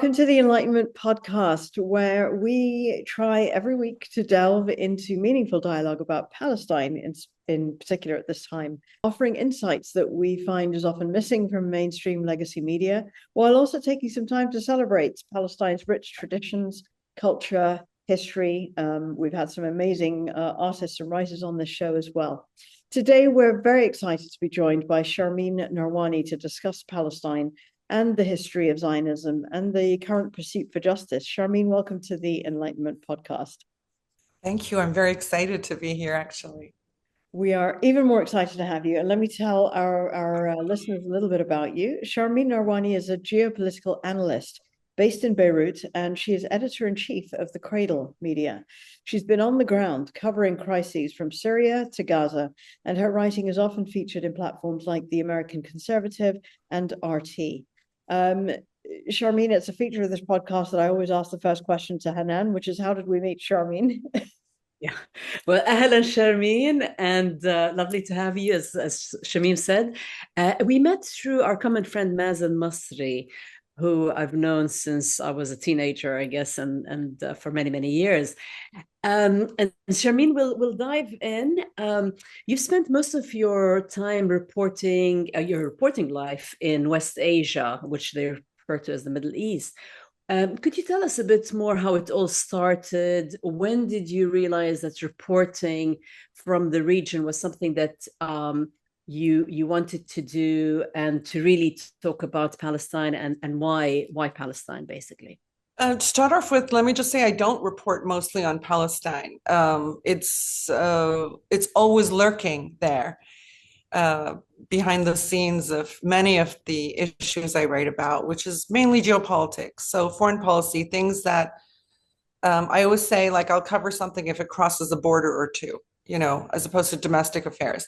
Welcome to the Enlightenment Podcast, where we try every week to delve into meaningful dialogue about Palestine in particular at this time, offering insights that we find is often missing from mainstream legacy media, while also taking some time to celebrate Palestine's rich traditions, culture, history. We've had some amazing artists and writers on this show as well. Today, we're very excited to be joined by Sharmine Narwani to discuss Palestine and the history of Zionism and the current pursuit for justice. Sharmine, welcome to the Enlightenment Podcast. Thank you. I'm very excited to be here, actually. We are even more excited to have you. And let me tell our listeners a little bit about you. Sharmine Narwani is a geopolitical analyst based in Beirut, and she is editor-in-chief of The Cradle media. She's been on the ground covering crises from Syria to Gaza, and her writing is often featured in platforms like The American Conservative and RT. Sharmine, it's a feature of this podcast that I always ask the first question to Hanan, which is, how did we meet, Sharmine? Yeah, well, Ahlan Sharmeen, and lovely to have you, as Shamim said. We met through our common friend Mazen Masri, who I've known since I was a teenager, I guess, and for many, many years. And Sharmeen, we'll dive in. You've spent most of your time reporting your reporting life in West Asia, which they refer to as the Middle East. Could you tell us a bit more how it all started? When did you realize that reporting from the region was something that you wanted to do, and to really talk about Palestine and why Palestine, basically? To start off with, let me just say I don't report mostly on Palestine. It's always lurking there behind the scenes of many of the issues I write about, which is mainly geopolitics. So foreign policy, things that I always say, like, I'll cover something if it crosses a border or two, as opposed to domestic affairs.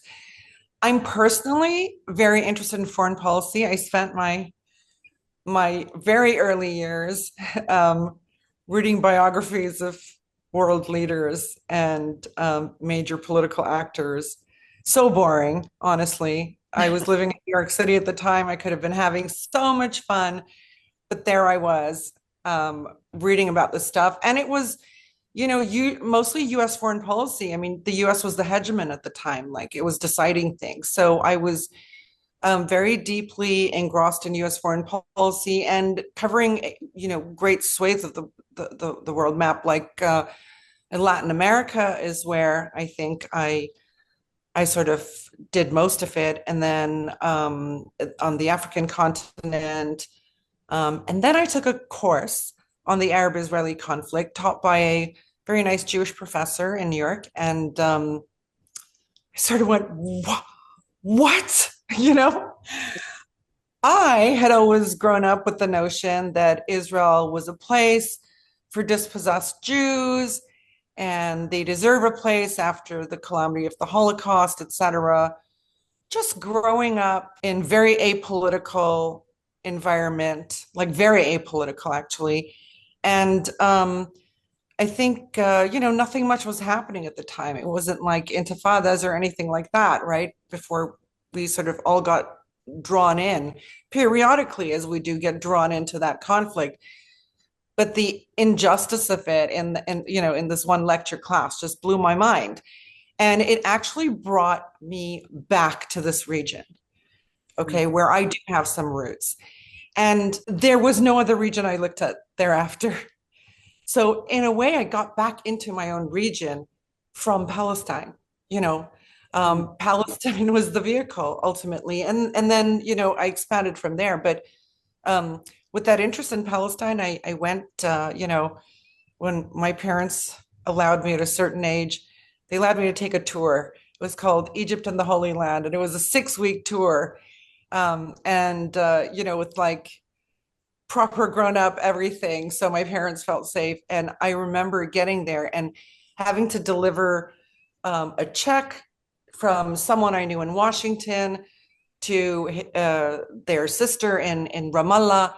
I'm personally very interested in foreign policy. I spent my very early years reading biographies of world leaders and major political actors. So boring, honestly. I was living in New York City at the time. I could have been having so much fun, but there I was reading about this stuff. And it was, mostly US foreign policy. I mean, the US was the hegemon at the time, like it was deciding things. So I was very deeply engrossed in US foreign policy and covering, great swathes of the world map, like in Latin America is where I think I sort of did most of it. And then on the African continent. And then I took a course on the Arab-Israeli conflict taught by a very nice Jewish professor in New York. And I sort of went, what? I had always grown up with the notion that Israel was a place for dispossessed Jews, and they deserve a place after the calamity of the Holocaust, etc. Just growing up in very apolitical environment, like very apolitical, actually. And I think, nothing much was happening at the time. It wasn't like intifadas or anything like that, right? Before we sort of all got drawn in periodically, as we do get drawn into that conflict. But the injustice of it in this one lecture class just blew my mind. And it actually brought me back to this region, okay, where I do have some roots. And there was no other region I looked at thereafter. So in a way, I got back into my own region from Palestine. Palestine was the vehicle ultimately. And then, I expanded from there. But with that interest in Palestine, I went, when my parents allowed me at a certain age, they allowed me to take a tour. It was called Egypt and the Holy Land. And it was a 6-week tour. With like proper grown up everything. So my parents felt safe. And I remember getting there and having to deliver a check from someone I knew in Washington to their sister in Ramallah.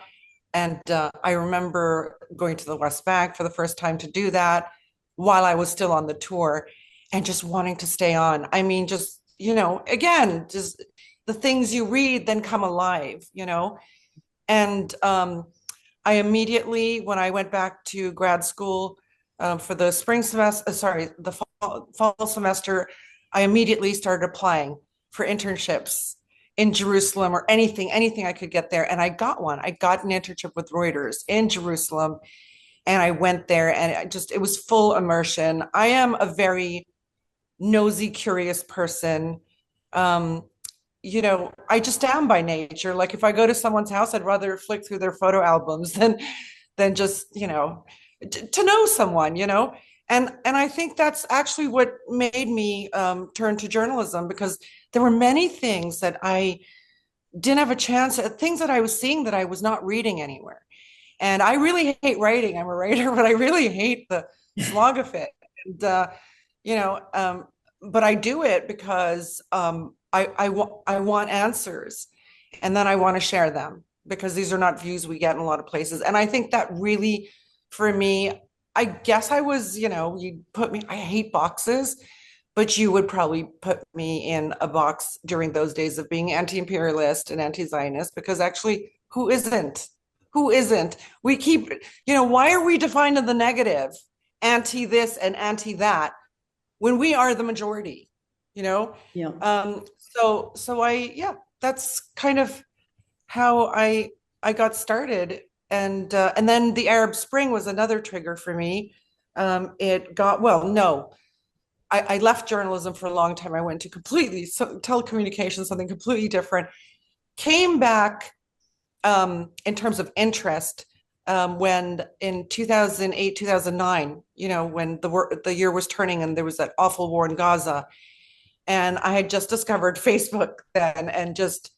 And I remember going to the West Bank for the first time to do that while I was still on the tour and just wanting to stay on. I mean, just, again, just the things you read then come alive, And I immediately, when I went back to grad school for the spring semester, the fall semester, I immediately started applying for internships in Jerusalem or anything I could get there. And I got one. I got an internship with Reuters in Jerusalem. And I went there and it was full immersion. I am a very nosy, curious person. I just am by nature. Like if I go to someone's house, I'd rather flick through their photo albums than just, to know someone, And I think that's actually what made me turn to journalism, because there were many things that I didn't have a chance, things that I was seeing that I was not reading anywhere. And I really hate writing. I'm a writer, but I really hate the slog of it. And, but I do it because I want answers, and then I want to share them, because these are not views we get in a lot of places. And I think that really, for me, I guess I was, you put me, I hate boxes, but you would probably put me in a box during those days of being anti-imperialist and anti-Zionist, because actually, who isn't? Who isn't? We keep, why are we defined in the negative, anti this and anti that, when we are the majority, Yeah. That's kind of how I got started. And then the Arab Spring was another trigger for me. I left journalism for a long time. I went to telecommunications, something completely different. Came back in terms of interest when in 2008, 2009, when the year was turning and there was that awful war in Gaza. And I had just discovered Facebook then and just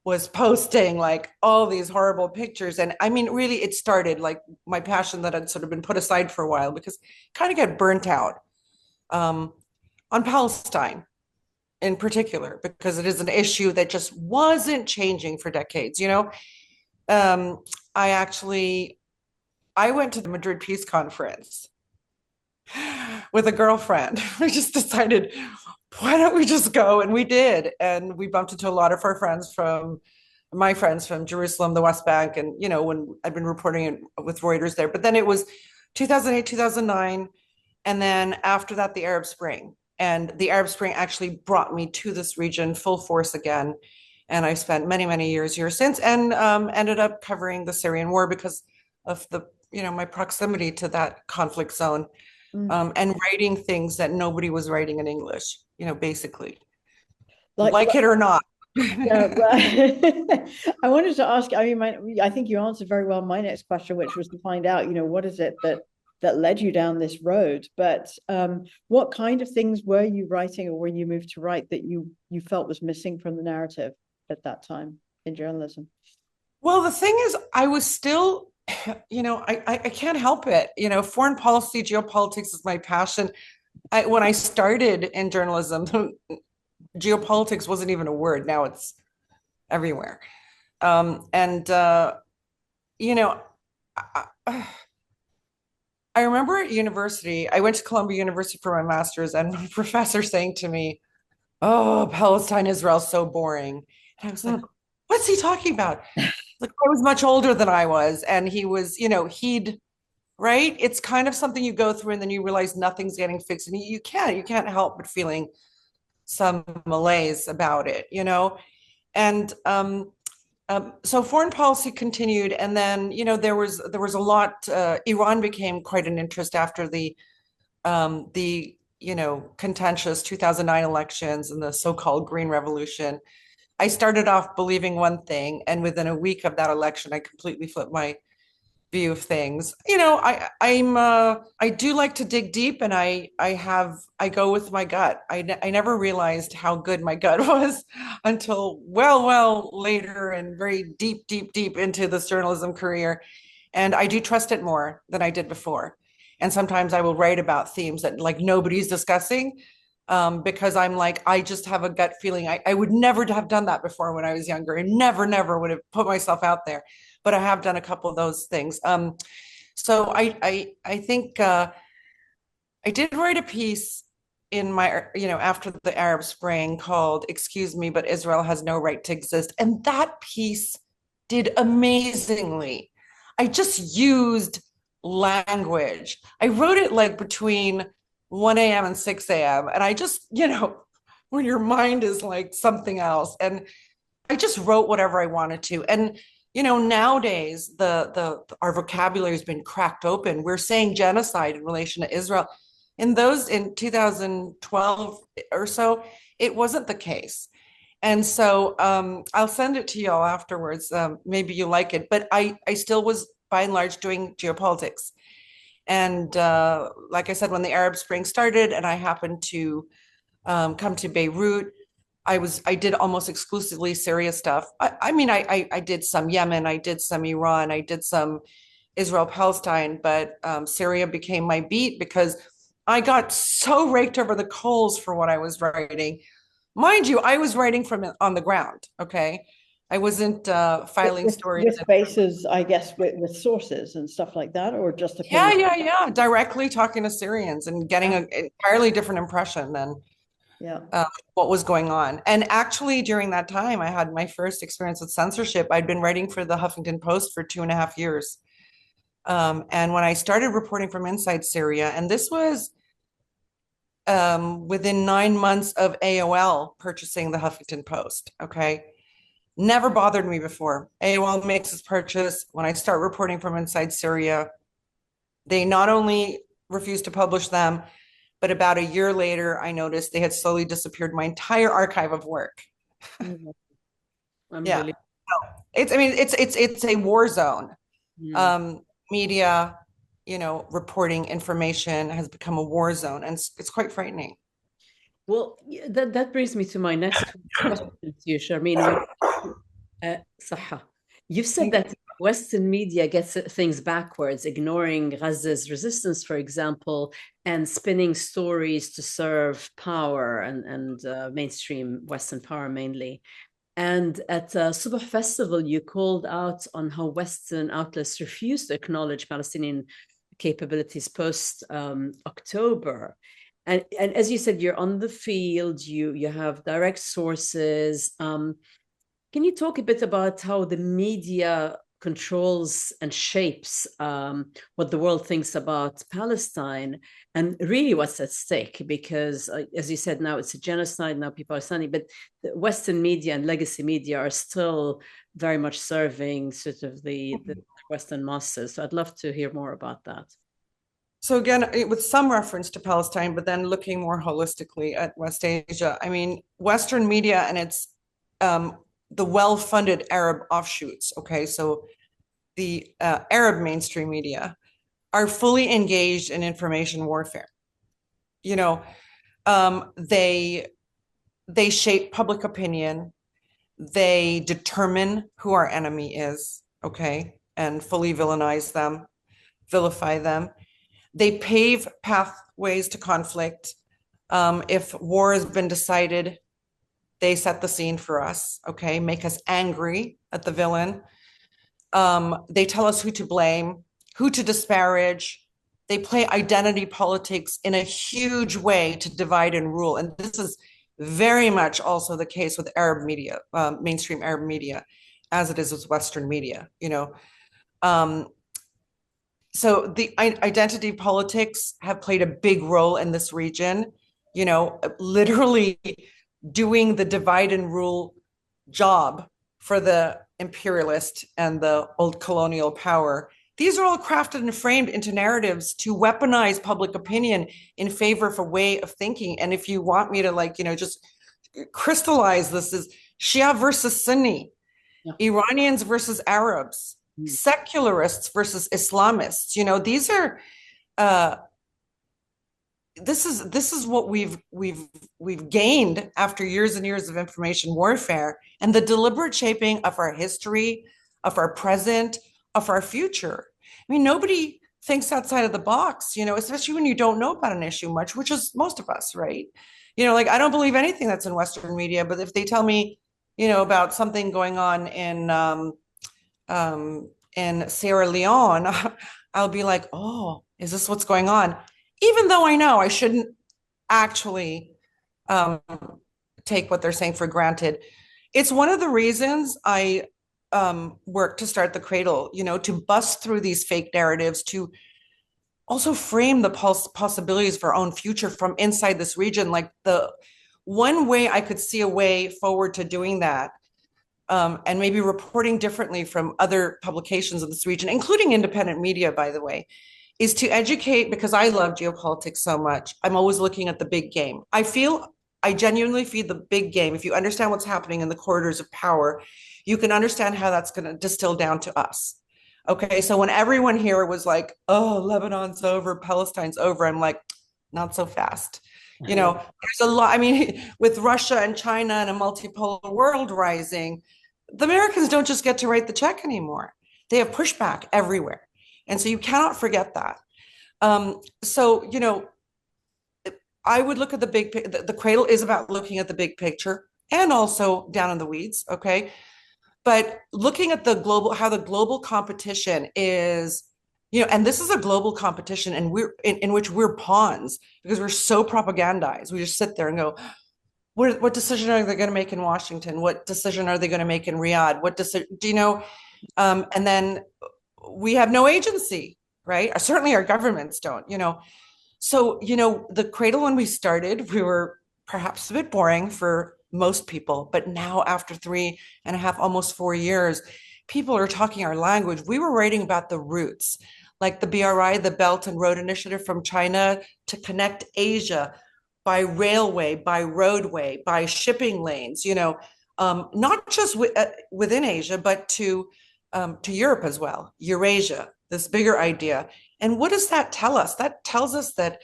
was posting like all these horrible pictures. And I mean, really, it started like my passion that had sort of been put aside for a while, because kind of get burnt out on Palestine in particular, because it is an issue that just wasn't changing for decades, I went to the Madrid Peace Conference with a girlfriend. We just decided, why don't we just go? And we did. And we bumped into a lot of my friends from Jerusalem, the West Bank, and, when I'd been reporting with Reuters there. But then it was 2008, 2009. And then after that, the Arab Spring. And the Arab Spring actually brought me to this region full force again. And I spent many, many years here since, and ended up covering the Syrian war because of my proximity to that conflict zone, and writing things that nobody was writing in English, basically, like it or not. Yeah, I wanted to ask, I think you answered very well my next question, which was to find out, what is it that led you down this road? But what kind of things were you writing, or when you moved to write, that you felt was missing from the narrative at that time in journalism? Well, the thing is, I was still, I can't help it. Foreign policy, geopolitics is my passion. When I started in journalism, geopolitics wasn't even a word. Now it's everywhere. I remember at university, I went to Columbia University for my master's, and my professor saying to me, "Oh, Palestine, Israel's so boring." And I was like, what's he talking about? Like, I was much older than I was, and he was, right? It's kind of something you go through, and then you realize nothing's getting fixed, and you can't help but feeling some malaise about it, And so foreign policy continued, and then there was a lot. Iran became quite an interest after the contentious 2009 elections and the so-called Green Revolution. I started off believing one thing, and within a week of that election, I completely flipped my view of things. I do like to dig deep, and I go with my gut. I never realized how good my gut was until well later, and very deep into this journalism career. And I do trust it more than I did before. And sometimes I will write about themes that like nobody's discussing, because I'm like, I just have a gut feeling. I would never have done that before when I was younger. I never would have put myself out there, but I have done a couple of those things. So I think I did write a piece in my, after the Arab Spring called "Excuse Me, but Israel has no right to exist." And that piece did amazingly. I just used language. I wrote it like between 1 a.m. and 6 a.m. And I just, when your mind is like something else. And I just wrote whatever I wanted to. And, nowadays our vocabulary has been cracked open. We're saying genocide in relation to Israel. In 2012 or so, it wasn't the case. And so I'll send it to y'all afterwards. Maybe you like it. But I still was, by and large, doing geopolitics. And like I said, when the Arab Spring started and I happened to come to Beirut, I did almost exclusively Syria stuff. I did some Yemen, I did some Iran, I did some Israel, Palestine, but Syria became my beat because I got so raked over the coals for what I was writing. Mind you, I was writing from on the ground. Okay, I wasn't filing stories with bases, I guess, with sources and stuff like that, or just opinion. Yeah. Directly talking to Syrians and getting an entirely different impression than what was going on. And actually, during that time, I had my first experience with censorship. I'd been writing for the Huffington Post for 2.5 years. And when I started reporting from inside Syria, and this was within 9 months of AOL purchasing the Huffington Post, okay? Never bothered me before. AOL makes its purchase. When I start reporting from inside Syria, they not only refused to publish them, but about a year later, I noticed they had slowly disappeared my entire archive of work. Yeah, it's a war zone. Media, reporting information has become a war zone, and it's quite frightening. Well, that brings me to my next question to you, Sharmine. You've said that Western media gets things backwards, ignoring Gaza's resistance, for example, and spinning stories to serve power and mainstream Western power mainly. And at Subh Festival, you called out on how Western outlets refused to acknowledge Palestinian capabilities post October. And as you said, you're on the field, you have direct sources. Can you talk a bit about how the media controls and shapes what the world thinks about Palestine and really what's at stake? Because as you said, now it's a genocide, now people are standing, but the Western media and legacy media are still very much serving sort of the Western masses. So I'd love to hear more about that. So again, with some reference to Palestine, but then looking more holistically at West Asia, I mean, Western media and its the well-funded Arab offshoots, okay? So the Arab mainstream media are fully engaged in information warfare. They shape public opinion. They determine who our enemy is, okay? And fully villainize them, vilify them. They pave pathways to conflict. If war has been decided, they set the scene for us, okay? Make us angry at the villain. They tell us who to blame, who to disparage. They play identity politics in a huge way to divide and rule. And this is very much also the case with Arab media, mainstream Arab media, as it is with Western media, So the identity politics have played a big role in this region, literally doing the divide and rule job for the imperialist and the old colonial power. These are all crafted and framed into narratives to weaponize public opinion in favor of a way of thinking. And if you want me to just crystallize this, is Shia versus Sunni, Iranians versus Arabs, secularists versus Islamists. These are this is what we've gained after years and years of information warfare and the deliberate shaping of our history, of our present, of our future. I mean, nobody thinks outside of the box, especially when you don't know about an issue much, which is most of us, right? I don't believe anything that's in Western media, but if they tell me, about something going on in Sierra Leone, I'll be like, oh, is this what's going on? Even though I know I shouldn't actually take what they're saying for granted. It's one of the reasons I work to start the Cradle, to bust through these fake narratives, to also frame the possibilities for our own future from inside this region. Like the one way I could see a way forward to doing that, and maybe reporting differently from other publications in this region, including independent media, by the way, is to educate, because I love geopolitics so much. I'm always looking at the big game. I genuinely feel the big game. If you understand what's happening in the corridors of power, you can understand how that's going to distill down to us. Okay, so when everyone here was like, oh, Lebanon's over, Palestine's over, I'm like, not so fast. There's a lot. I mean, with Russia and China and a multipolar world rising, the Americans don't just get to write the check anymore. They have pushback everywhere. And so you cannot forget that. I would look at the Cradle is about looking at the big picture and also down in the weeds. Okay. But looking at how the global competition is, and this is a global competition, and we're in which we're pawns because we're so propagandized. We just sit there and go, what decision are they going to make in Washington? What decision are they going to make in Riyadh? What decision, and then we have no agency, right? Certainly our governments don't, So, the Cradle, when we started, we were perhaps a bit boring for most people, but now after 3.5, almost 4 years, people are talking our language. We were writing about the roots, like the BRI, the Belt and Road Initiative from China to connect Asia by railway, by roadway, by shipping lanes, not just within Asia, but to Europe as well, Eurasia, this bigger idea. And what does that tell us? That tells us that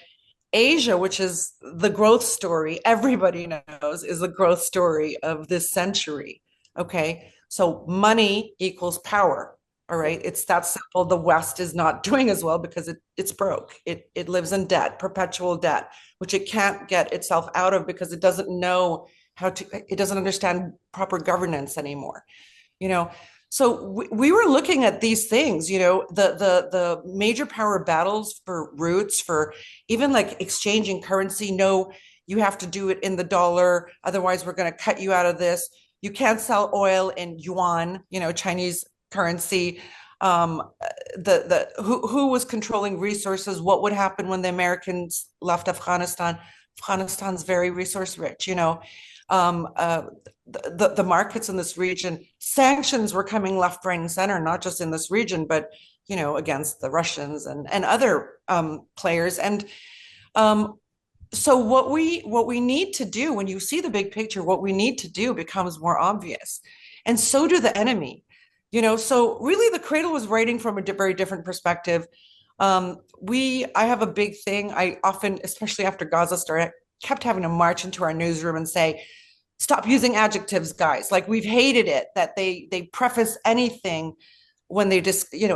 Asia, which is the growth story, everybody knows is the growth story of this century. Okay. So money equals power. All right. It's that simple. The West is not doing as well because it's broke. It lives in debt, perpetual debt, which it can't get itself out of because it doesn't know it doesn't understand proper governance anymore. So we were looking at these things, the major power battles for roots, for even like exchanging currency. No, you have to do it in the dollar. Otherwise, we're going to cut you out of this. You can't sell oil in yuan, Chinese currency. Who was controlling resources? What would happen when the Americans left Afghanistan? Afghanistan's very resource rich, the markets in this region, sanctions were coming left, right, and center, not just in this region, but against the Russians and other players. And so what we need to do, when you see the big picture, what we need to do becomes more obvious, and so do the enemy. So really, the Cradle was writing from a very different perspective. I have a big thing. I often, especially after Gaza started, kept having to march into our newsroom and say, stop using adjectives, guys. Like, we've hated it that they preface anything when they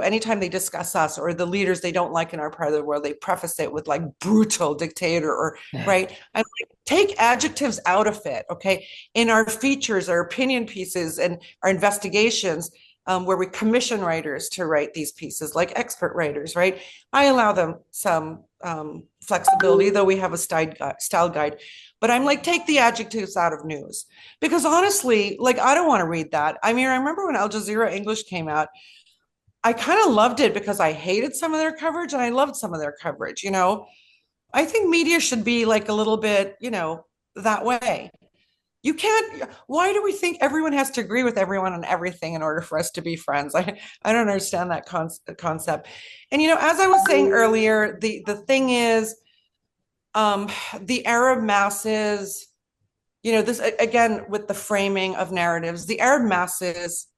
anytime they discuss us or the leaders they don't like in our part of the world, they preface it with like brutal dictator or right. I'm like, take adjectives out of it. Okay. In our features, our opinion pieces and our investigations, where we commission writers to write these pieces, like expert writers, right? I allow them some flexibility, though we have a style guide. But I'm like, take the adjectives out of news. Because honestly, like, I don't want to read that. I mean, I remember when Al Jazeera English came out, I kind of loved it because I hated some of their coverage and I loved some of their coverage, I think media should be like a little bit, that way. You can't, why do we think everyone has to agree with everyone on everything in order for us to be friends? I don't understand that concept. And, as I was saying earlier, the thing is, the Arab masses, this again, with the framing of narratives, the Arab masses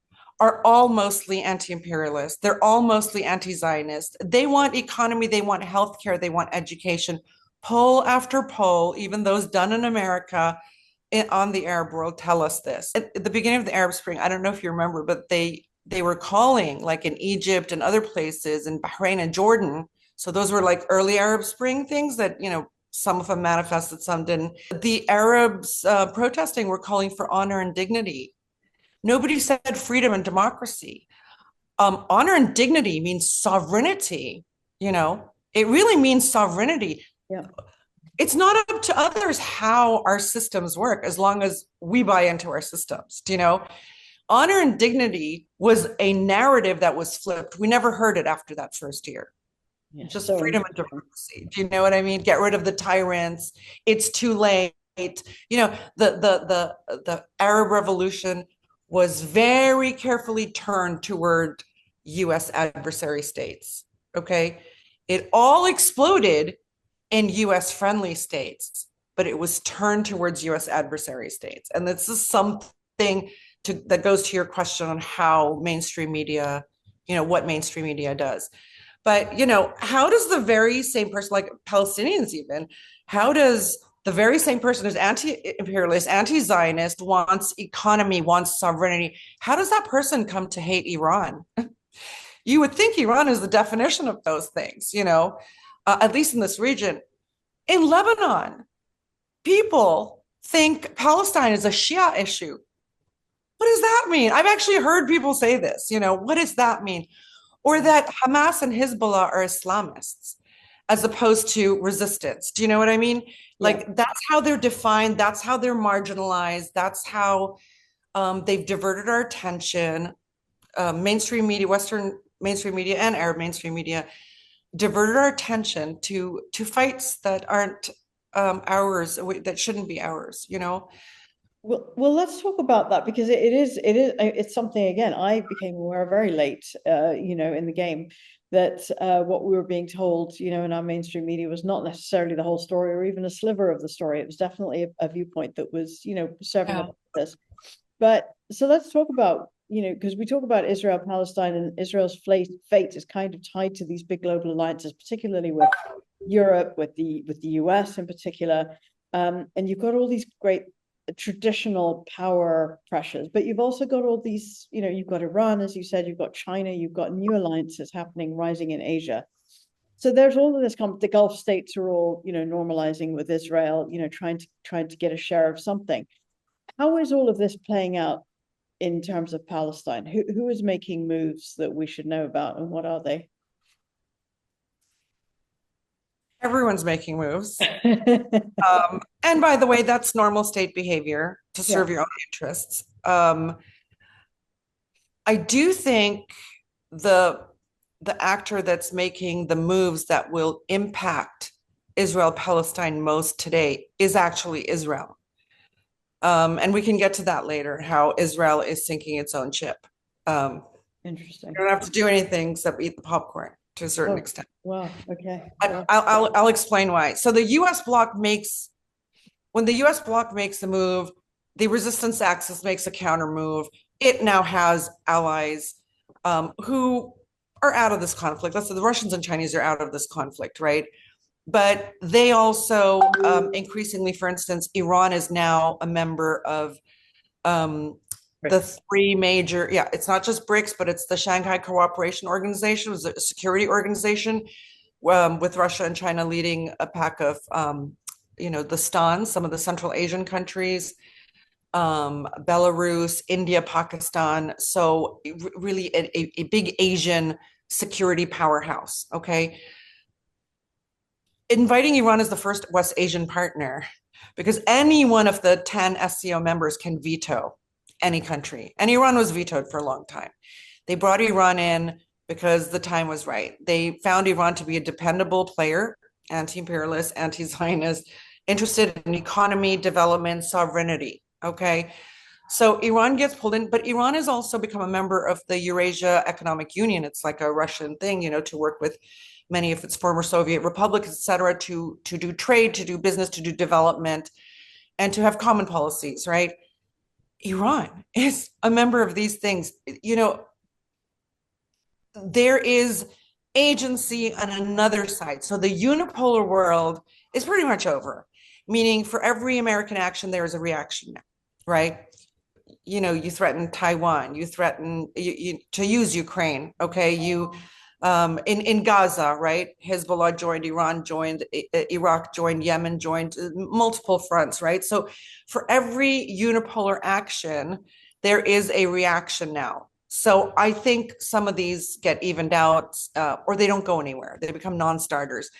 are all mostly anti-imperialist. They're all mostly anti-Zionist. They want economy, they want healthcare, they want education. Poll after poll, even those done in America, on the Arab world, tell us this. At the beginning of the Arab Spring, I don't know if you remember, but they were calling, like in Egypt and other places, in Bahrain and Jordan. So those were like early Arab Spring things that, some of them manifested, some didn't. The Arabs protesting were calling for honor and dignity. Nobody said freedom and democracy. Honor and dignity means sovereignty, it really means sovereignty. Yeah. It's not up to others how our systems work, as long as we buy into our systems, honor and dignity was a narrative that was flipped. We never heard it after that first year. Just so freedom and democracy. Do you know what I mean? Get rid of the tyrants. It's too late. You know, the Arab Revolution was very carefully turned toward US adversary states. Okay. It all exploded in US friendly states, but it was turned towards US adversary states. And this is something that goes to your question on how mainstream media, you know, what mainstream media does. But, you know, how does the very same person, like Palestinians even, how does the very same person who's anti-imperialist, anti-Zionist, wants economy, wants sovereignty, how does that person come to hate Iran? You would think Iran is the definition of those things, you know, at least in this region. In Lebanon, people think Palestine is a Shia issue. What does that mean? I've actually heard people say this, you know, what does that mean? Or that Hamas and Hezbollah are Islamists as opposed to resistance. Do you know what I mean? Like, that's how they're defined. That's how they're marginalized. That's how they've diverted our attention. Mainstream media, Western mainstream media and Arab mainstream media diverted our attention to fights that aren't ours, that shouldn't be ours, you know? Well, let's talk about that, because it's something, again, I became aware very late, you know, in the game, that what we were being told, you know, in our mainstream media was not necessarily the whole story or even a sliver of the story. It was definitely a viewpoint that was, you know, serving a purpose. But so let's talk about, you know, because we talk about Israel, Palestine, and Israel's fate is kind of tied to these big global alliances, particularly with Europe, with the US in particular. And you've got all these great traditional power pressures, but you've also got all these, you know, you've got Iran, as you said, you've got China, you've got new alliances happening, rising in Asia. So there's all of this, the Gulf states are all, you know, normalizing with Israel, you know, trying to get a share of something. How is all of this playing out in terms of Palestine? Who is making moves that we should know about, and what are they? Everyone's making moves. And by the way, that's normal state behavior to serve your own interests. I do think the actor that's making the moves that will impact Israel-Palestine most today is actually Israel. And we can get to that later, how Israel is sinking its own ship. Interesting. You don't have to do anything except eat the popcorn to a certain extent. Wow. Okay. I'll explain why. So the U.S. bloc when the U.S. bloc makes the move, the resistance axis makes a counter move. It now has allies who are out of this conflict. Let's say the Russians and Chinese are out of this conflict, right? But they also increasingly, for instance, Iran is now a member of the three major, it's not just BRICS, but it's the Shanghai Cooperation Organization, it was a security organization with Russia and China leading a pack of, you know, the STANs, some of the Central Asian countries, Belarus, India, Pakistan. So really a big Asian security powerhouse, okay? Inviting Iran as the first West Asian partner, because any one of the 10 SCO members can veto any country. And Iran was vetoed for a long time. They brought Iran in because the time was right. They found Iran to be a dependable player, anti-imperialist, anti-Zionist, interested in economy, development, sovereignty, okay? So Iran gets pulled in, but Iran has also become a member of the Eurasia Economic Union. It's like a Russian thing, you know, to work with many of its former Soviet republics, et cetera, to do trade, to do business, to do development, and to have common policies, right? Iran is a member of these things. You know, there is agency on another side. So the unipolar world is pretty much over, meaning for every American action, there is a reaction now, right? You know, you threaten Taiwan, you threaten to use Ukraine, okay? You in Gaza, right? Hezbollah joined, Iran joined, Iraq joined, Yemen joined, multiple fronts, right? So for every unipolar action, there is a reaction now. So I think some of these get evened out, or they don't go anywhere. They become non-starters.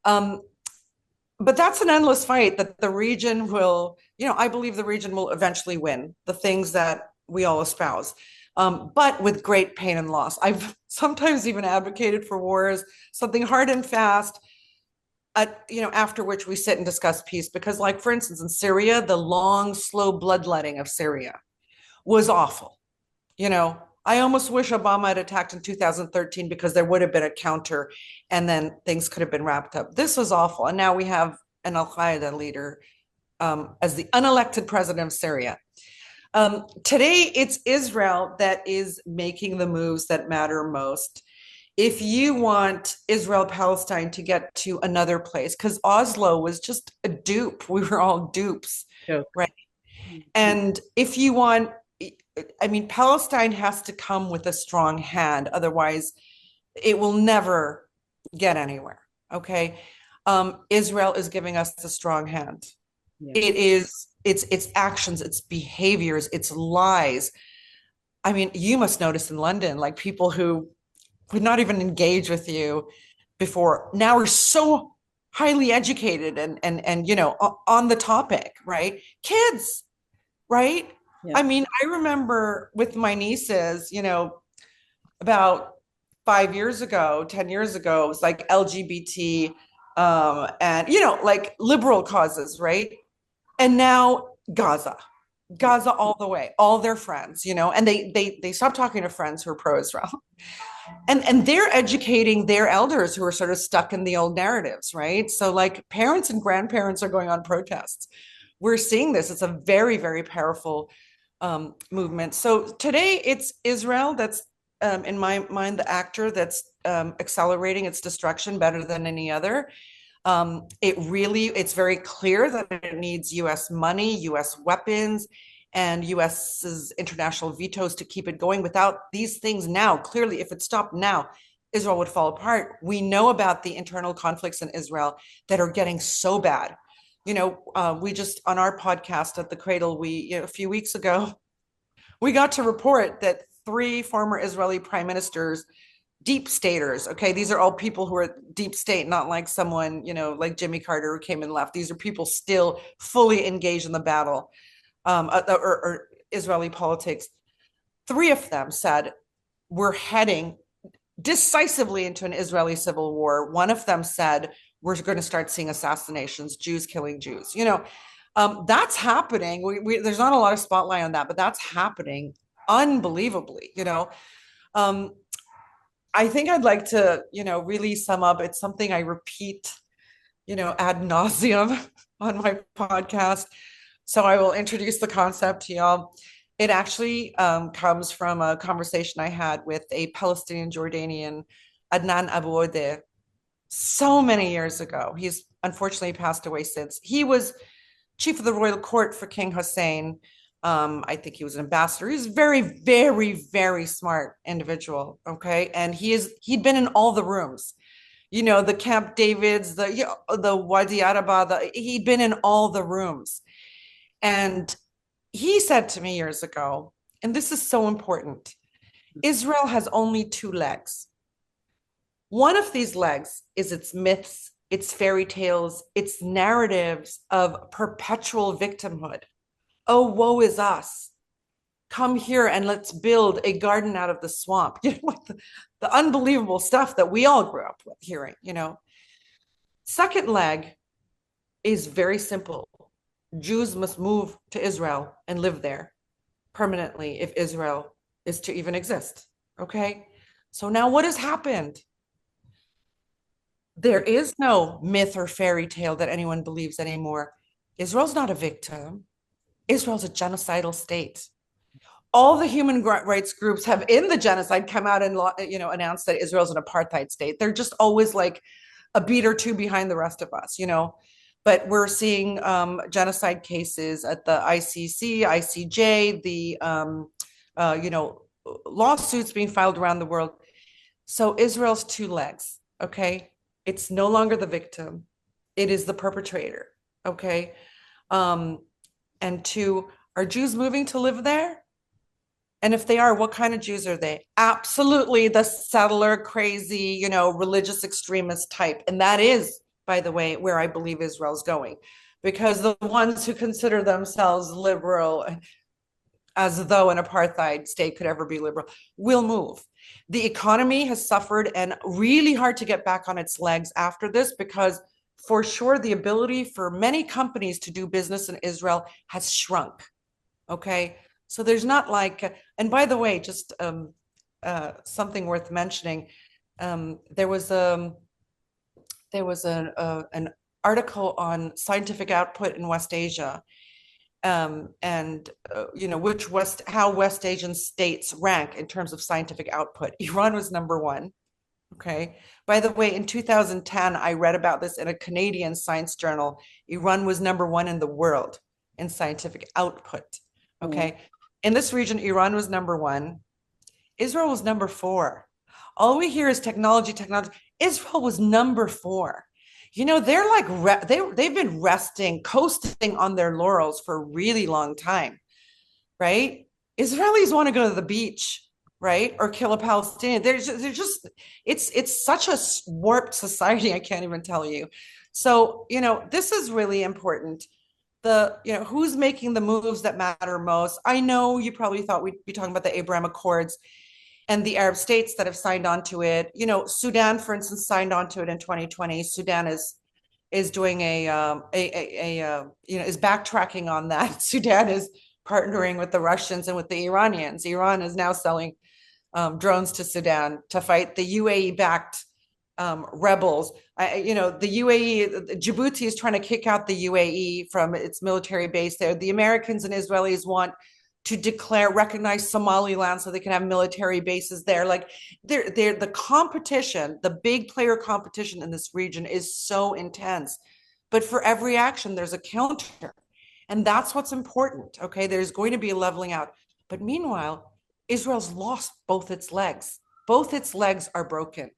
But that's an endless fight that the region will, you know, I believe the region will eventually win. The things that we all espouse, but with great pain and loss. I've sometimes even advocated for wars, something hard and fast, after which we sit and discuss peace. Because, like, for instance, in Syria, the long, slow bloodletting of Syria was awful. I almost wish Obama had attacked in 2013 because there would have been a counter and then things could have been wrapped up. This was awful. And now we have an Al-Qaeda leader as the unelected president of Syria. Today, it's Israel that is making the moves that matter most. If you want Israel-Palestine to get to another place, because Oslo was just a dupe. We were all dupes, right? And if you want, Palestine has to come with a strong hand. Otherwise, it will never get anywhere, okay? Israel is giving us the strong hand. Yeah. It is its actions, its behaviors, its lies. You must notice in London, like, people who would not even engage with you before now are so highly educated and on the topic, right? Kids, right? Yeah. I remember with my nieces, about 5 years ago, 10 years ago, it was like LGBT and like liberal causes, right? And now Gaza all the way, all their friends, and they stopped talking to friends who are pro-Israel. And they're educating their elders who are sort of stuck in the old narratives, right? So, like, parents and grandparents are going on protests. We're seeing this. It's a very, very powerful movement. So today it's Israel that's, in my mind, the actor that's accelerating its destruction better than any other. It's very clear that it needs US money, US weapons, and US's international vetoes to keep it going. Without these things now, clearly, if it stopped now, Israel would fall apart. We know about the internal conflicts in Israel that are getting so bad. We just, on our podcast at The Cradle, a few weeks ago, we got to report that 3 former Israeli prime ministers, deep staters, okay, these are all people who are deep state, not like someone, like Jimmy Carter who came and left. These are people still fully engaged in the battle, or Israeli politics. 3 of them said, we're heading decisively into an Israeli civil war. One of them said, we're going to start seeing assassinations, Jews killing Jews. That's happening. There's not a lot of spotlight on that, but that's happening unbelievably. I think I'd like to, really sum up. It's something I repeat, ad nauseum on my podcast. So I will introduce the concept to y'all. It actually comes from a conversation I had with a Palestinian Jordanian, Adnan Abu Odeh, so many years ago. He's unfortunately passed away since. He was chief of the royal court for King Hussein. I think he was an ambassador. He's a very, very, very smart individual. Okay. And he'd been in all the rooms, the Camp Davids, the Wadi Araba, he'd been in all the rooms. And he said to me years ago, and this is so important, Israel has only 2 legs. One of these legs is its myths, its fairy tales, its narratives of perpetual victimhood. Oh, woe is us. Come here and let's build a garden out of the swamp. The unbelievable stuff that we all grew up with hearing, Second leg is very simple. Jews must move to Israel and live there permanently if Israel is to even exist. Okay? So now what has happened? There is no myth or fairy tale that anyone believes anymore. Israel's not a victim. Israel's a genocidal state. All the human rights groups have in the genocide come out and announced that Israel's an apartheid state. They're just always like a beat or 2 behind the rest of us, But we're seeing genocide cases at the ICC, ICJ, the lawsuits being filed around the world. So Israel's 2 legs, okay? It's no longer the victim. It is the perpetrator, okay? And 2, are Jews moving to live there? And if they are, what kind of Jews are they? Absolutely the settler, crazy, religious extremist type. And that is, by the way, where I believe Israel's going. Because the ones who consider themselves liberal, as though an apartheid state could ever be liberal, will move. The economy has suffered and really hard to get back on its legs after this, because for sure the ability for many companies to do business in Israel has shrunk. Okay, so there's not like, and by the way, just something worth mentioning. There was an article on scientific output in West Asia, and how West Asian states rank in terms of scientific output. Iran was number one. Okay. By the way, in 2010, I read about this in a Canadian science journal. Iran was number one in the world in scientific output. Okay. In this region, Iran was number one. Israel was number four. All we hear is technology, technology. Israel was number four. They're like they've been resting, coasting on their laurels for a really long time, right? Israelis want to go to the beach, right, or kill a Palestinian. They're just it's such a warped society. I can't even tell you. So this is really important. Who's making the moves that matter most. I know you probably thought we'd be talking about the Abraham Accords and the Arab states that have signed on to it. Sudan, for instance, signed on to it in 2020. Sudan is doing is backtracking on that. Sudan is partnering with the Russians and with the Iranians. Iran is now selling drones to Sudan to fight the UAE-backed rebels. The UAE, Djibouti is trying to kick out the UAE from its military base there. The Americans and Israelis want to recognize Somaliland so they can have military bases there. Like the competition, the big player competition in this region is so intense. But for every action, there's a counter. And that's what's important. Okay, there's going to be a leveling out. But meanwhile, Israel's lost both its legs. Both its legs are broken.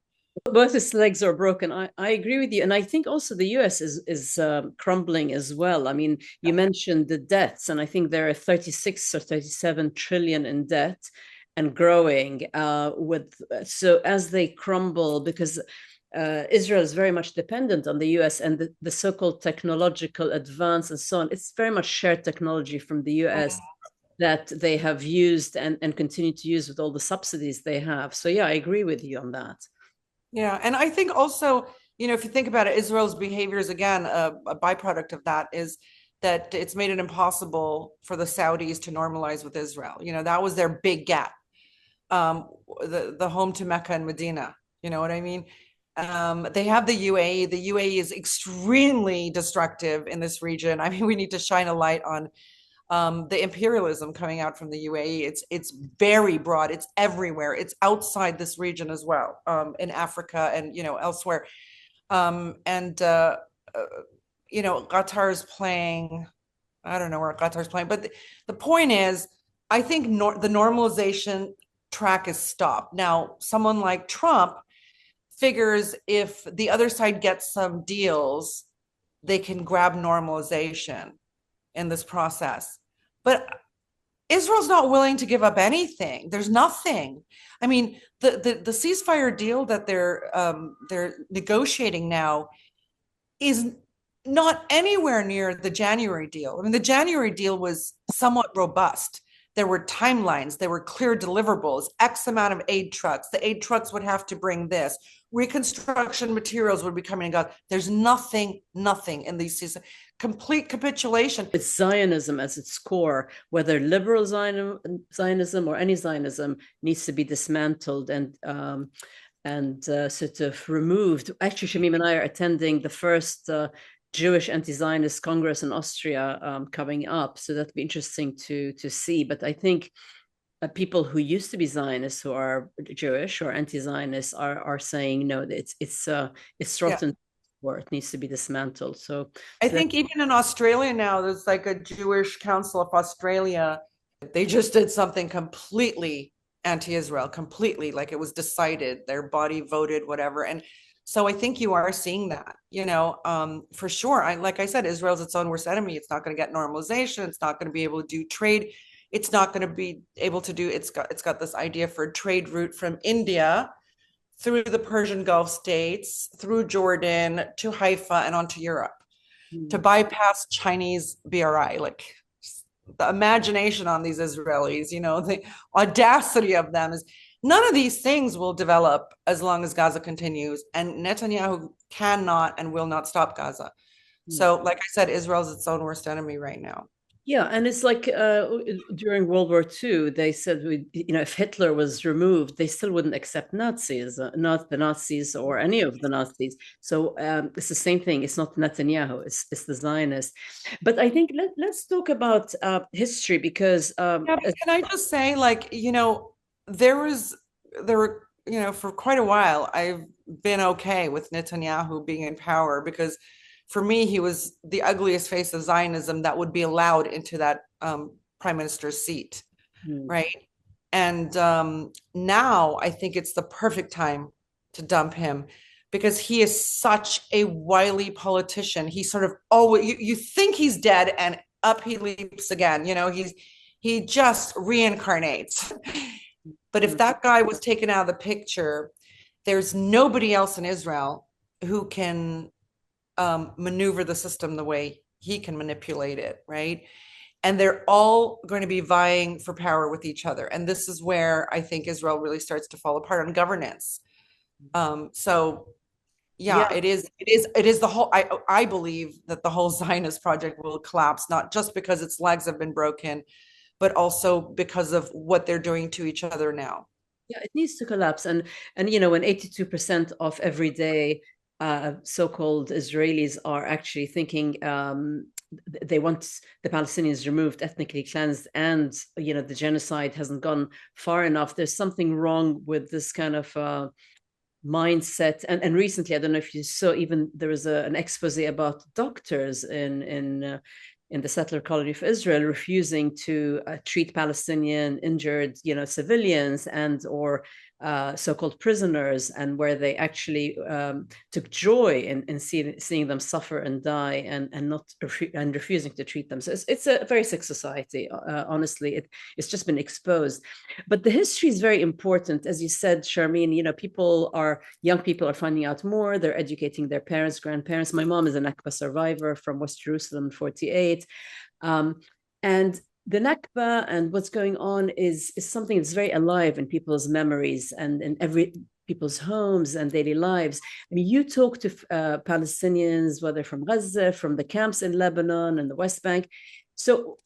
Both its legs are broken. I agree with you. And I think also the US is crumbling as well. I mean, you mentioned the debts, and I think there are 36 or 37 trillion in debt and growing. So as they crumble, because Israel is very much dependent on the US and the so-called technological advance and so on. It's very much shared technology from the US that they have used and continue to use with all the subsidies they have. So yeah, I agree with you on that. Yeah, and I think also, if you think about it, Israel's behaviors, again, a byproduct of that is that it's made it impossible for the Saudis to normalize with Israel. That was their big gap, the home to Mecca and Medina. You know what I mean? They have the UAE. The UAE is extremely destructive in this region. I mean, we need to shine a light on the imperialism coming out from the UAE. It's very broad. It's everywhere. It's outside this region as well, in Africa and elsewhere. Qatar is playing. I don't know where Qatar's playing, but the point is, I think the normalization track is stopped. Now, someone like Trump figures if the other side gets some deals, they can grab normalization in this process. But Israel's not willing to give up anything. There's nothing. I mean, the ceasefire deal that they're negotiating now is not anywhere near the January deal. I mean, the January deal was somewhat robust. There were timelines, there were clear deliverables, X amount of aid trucks. The aid trucks would have to bring this. Reconstruction materials would be coming and go. There's nothing in these. Complete capitulation. It's Zionism as its core, whether liberal Zionism or any Zionism needs to be dismantled and sort of removed. Actually, Shamim and I are attending the first Jewish anti-Zionist Congress in Austria coming up, so that'd be interesting to see. But I think people who used to be Zionists, who are Jewish or anti-Zionists, are saying no, it's rotten. Yeah. Or it needs to be dismantled. So I think even in Australia now, there's like a Jewish Council of Australia. They just did something completely anti-Israel, completely, like it was decided, their body voted, whatever. And so I think you are seeing that, for sure. Like I said, Israel's its own worst enemy. It's not going to get normalization. It's not going to be able to do trade. It's not going to be able to do, it's got this idea for a trade route from India through the Persian Gulf states, through Jordan to Haifa and onto Europe to bypass Chinese BRI. Like, the imagination on these Israelis, the audacity of them is none of these things will develop as long as Gaza continues. And Netanyahu cannot and will not stop Gaza. So, like I said, Israel's its own worst enemy right now. Yeah, and it's like during World War II, they said, if Hitler was removed, they still wouldn't accept Nazis, not the Nazis or any of the Nazis. So it's the same thing. It's not Netanyahu, it's the Zionists. But I think let's talk about history because... Can I just say, there were, for quite a while, I've been okay with Netanyahu being in power because for me, he was the ugliest face of Zionism that would be allowed into that prime minister's seat, right? And now I think it's the perfect time to dump him because he is such a wily politician. He sort of always, you think he's dead and up he leaps again. He just reincarnates. But if that guy was taken out of the picture, there's nobody else in Israel who can maneuver the system the way he can manipulate it, right? And they're all going to be vying for power with each other. And this is where I think Israel really starts to fall apart on governance. It is the whole, I believe that the whole Zionist project will collapse, not just because its legs have been broken, but also because of what they're doing to each other now. Yeah, it needs to collapse. And when 82% of everyday so-called Israelis are actually thinking they want the Palestinians removed, ethnically cleansed, and the genocide hasn't gone far enough. There's something wrong with this kind of mindset. And recently, I don't know if you saw, even there was an expose about doctors in the settler colony of Israel refusing to treat Palestinian injured, civilians and or so-called prisoners, and where they actually took joy in seeing them suffer and die, and refusing to treat them. So it's a very sick society. Honestly, it's just been exposed. But the history is very important, as you said, Sharmine. Young people are finding out more. They're educating their parents, grandparents. My mom is a Nakba survivor from West Jerusalem, 48, and the Nakba and what's going on is something that's very alive in people's memories and in every people's homes and daily lives. I mean, you talk to Palestinians, whether from Gaza, from the camps in Lebanon and the West Bank. So,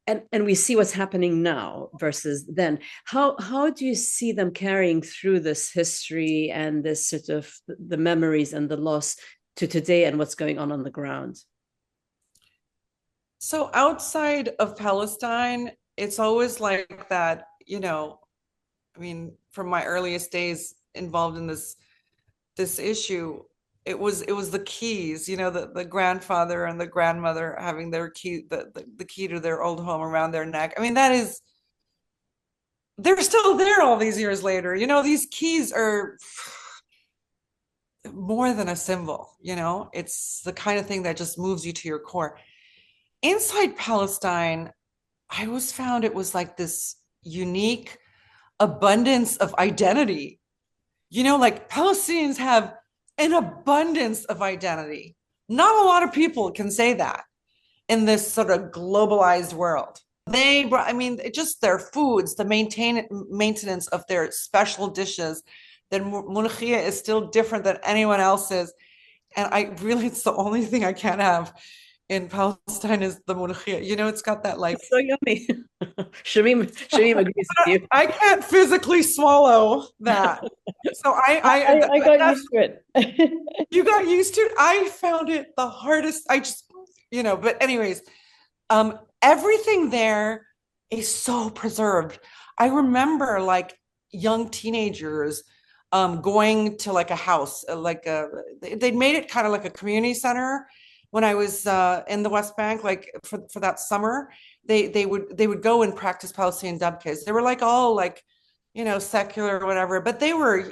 and we see what's happening now versus then. How do you see them carrying through this history and this sort of the memories and the loss to today and what's going on the ground? So outside of Palestine, it's always like that, from my earliest days involved in this issue, it was the keys, the grandfather and the grandmother having their key, the key to their old home around their neck. I mean, they're still there all these years later. These keys are more than a symbol, it's the kind of thing that just moves you to your core. Inside Palestine, I always found it was like this unique abundance of identity. Like Palestinians have an abundance of identity. Not a lot of people can say that in this sort of globalized world. Just their foods, the maintenance of their special dishes. Their mulchia is still different than anyone else's. And it's the only thing I can't have in Palestine is the mulchia. It's got that like... It's so yummy. Shamim agrees with you. I can't physically swallow that. So I got used to it. You got used to it? I found it the hardest. But anyways, everything there is so preserved. I remember like young teenagers going to like a house, they'd made it kind of like a community center. When I was in the West Bank, like for that summer, they would go and practice Palestinian dabkas. They were like all like, secular or whatever, but there's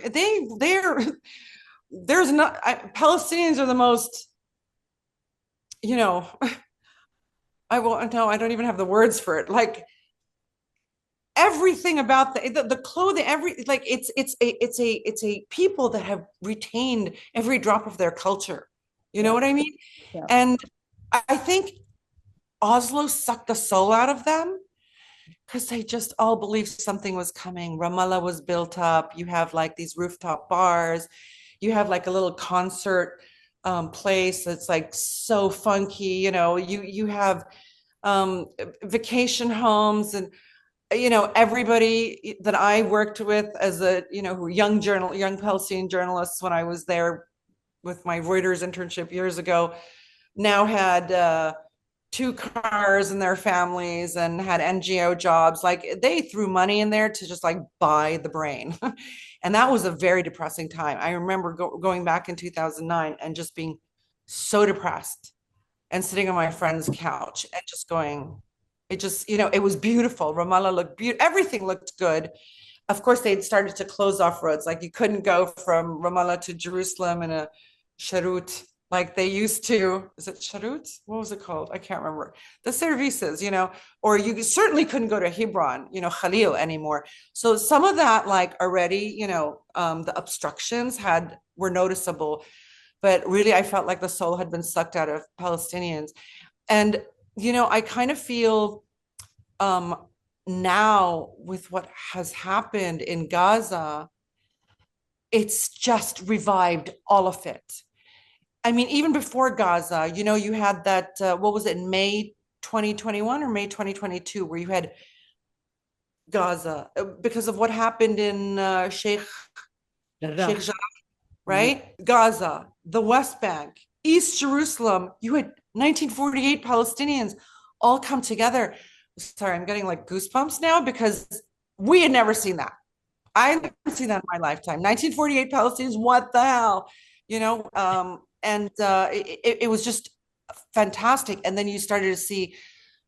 not, Palestinians are the most, I don't even have the words for it. Like everything about the clothing, it's a people that have retained every drop of their culture. You know what I mean? Yeah. And I think Oslo sucked the soul out of them because they just all believed something was coming. Ramallah was built up. You have like these rooftop bars. You have like a little concert place that's like so funky. You have vacation homes, and everybody that I worked with as a young Palestinian journalists when I was there with my Reuters internship years ago, now had two cars and their families and had NGO jobs. Like they threw money in there to just like buy the brain. And that was a very depressing time. I remember going back in 2009 and just being so depressed and sitting on my friend's couch and just going, it was beautiful. Ramallah looked beautiful. Everything looked good. Of course, they'd started to close off roads. Like you couldn't go from Ramallah to Jerusalem in a Sharut like they used to. Is it Sharut? What was it called? I can't remember. The services, or you certainly couldn't go to Hebron, Khalil anymore. So some of that, like already, the obstructions were noticeable. But really, I felt like the soul had been sucked out of Palestinians. And, I kind of feel now with what has happened in Gaza, it's just revived all of it. I mean, even before Gaza, you had that, what was it, in May 2021 or May 2022, where you had Gaza because of what happened in Sheikh Jarrah, right? Mm-hmm. Gaza, the West Bank, East Jerusalem, you had 1948 Palestinians all come together. Sorry, I'm getting like goosebumps now because we had never seen that. I had never seen that in my lifetime. 1948 Palestinians, what the hell? It was just fantastic. And then you started to see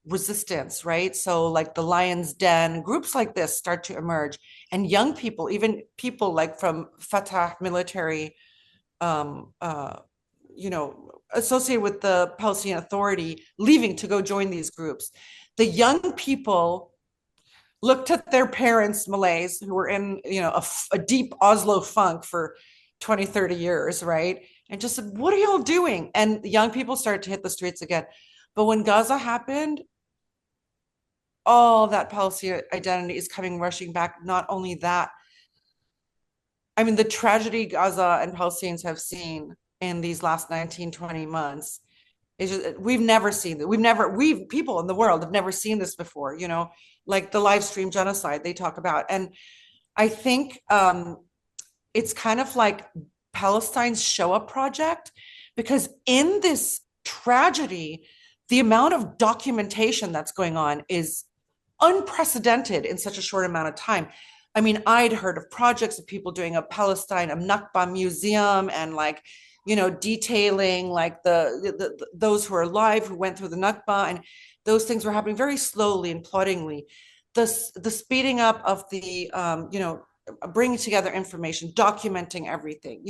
resistance, right? So like the Lion's Den, groups like this start to emerge, and young people, even people like from Fatah military, associated with the Palestinian Authority, leaving to go join these groups. The young people looked at their parents, Malays, who were in, a deep Oslo funk for 20, 30 years, right? And just said, what are y'all doing? And the young people started to hit the streets again. But when Gaza happened, all that Palestinian identity is coming rushing back. Not only that, I mean, the tragedy Gaza and Palestinians have seen in these last 19, 20 months is just, we've never seen that. People in the world have never seen this before, like the live stream genocide they talk about. And I think it's kind of like Palestine's show up project, because in this tragedy, the amount of documentation that's going on is unprecedented in such a short amount of time. I mean, I'd heard of projects of people doing a Palestine, a Nakba museum, and like, detailing like those who are alive who went through the Nakba, and those things were happening very slowly and ploddingly. The speeding up of the, bringing together information, documenting everything,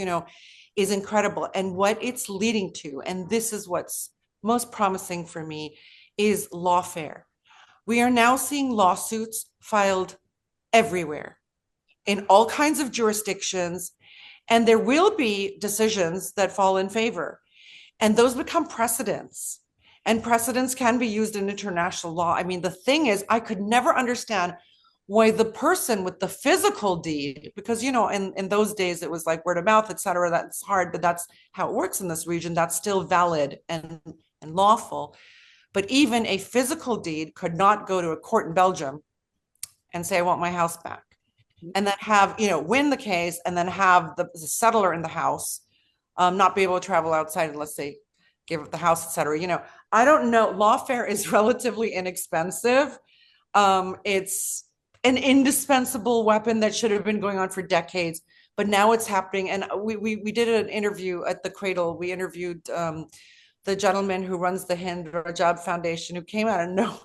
is incredible. And what it's leading to, and this is what's most promising for me, is lawfare. We are now seeing lawsuits filed everywhere in all kinds of jurisdictions, and there will be decisions that fall in favor, and those become precedents, and precedents can be used in international law. I mean, the thing is, I could never understand why the person with the physical deed, because, in those days, it was like word of mouth, et cetera. That's hard, but that's how it works in this region. That's still valid and lawful. But even a physical deed could not go to a court in Belgium and say, I want my house back. And then have, win the case, and then have the settler in the house not be able to travel outside unless they give up the house, et cetera. I don't know. Lawfare is relatively inexpensive. It's an indispensable weapon that should have been going on for decades, but now it's happening. And we did an interview at the Cradle. We interviewed the gentleman who runs the Hind Rajab Foundation, who came out of nowhere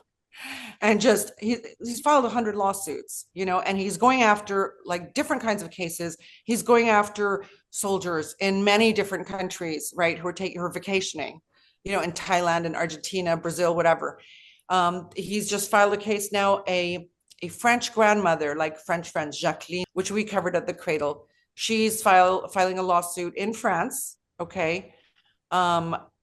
and just he's filed 100 lawsuits, and he's going after like different kinds of cases. He's going after soldiers in many different countries, right, who are vacationing, in Thailand and Argentina, Brazil, whatever. He's just filed a case now, a French grandmother, like French friends, Jacqueline, which we covered at the Cradle. She's filing a lawsuit in France, okay,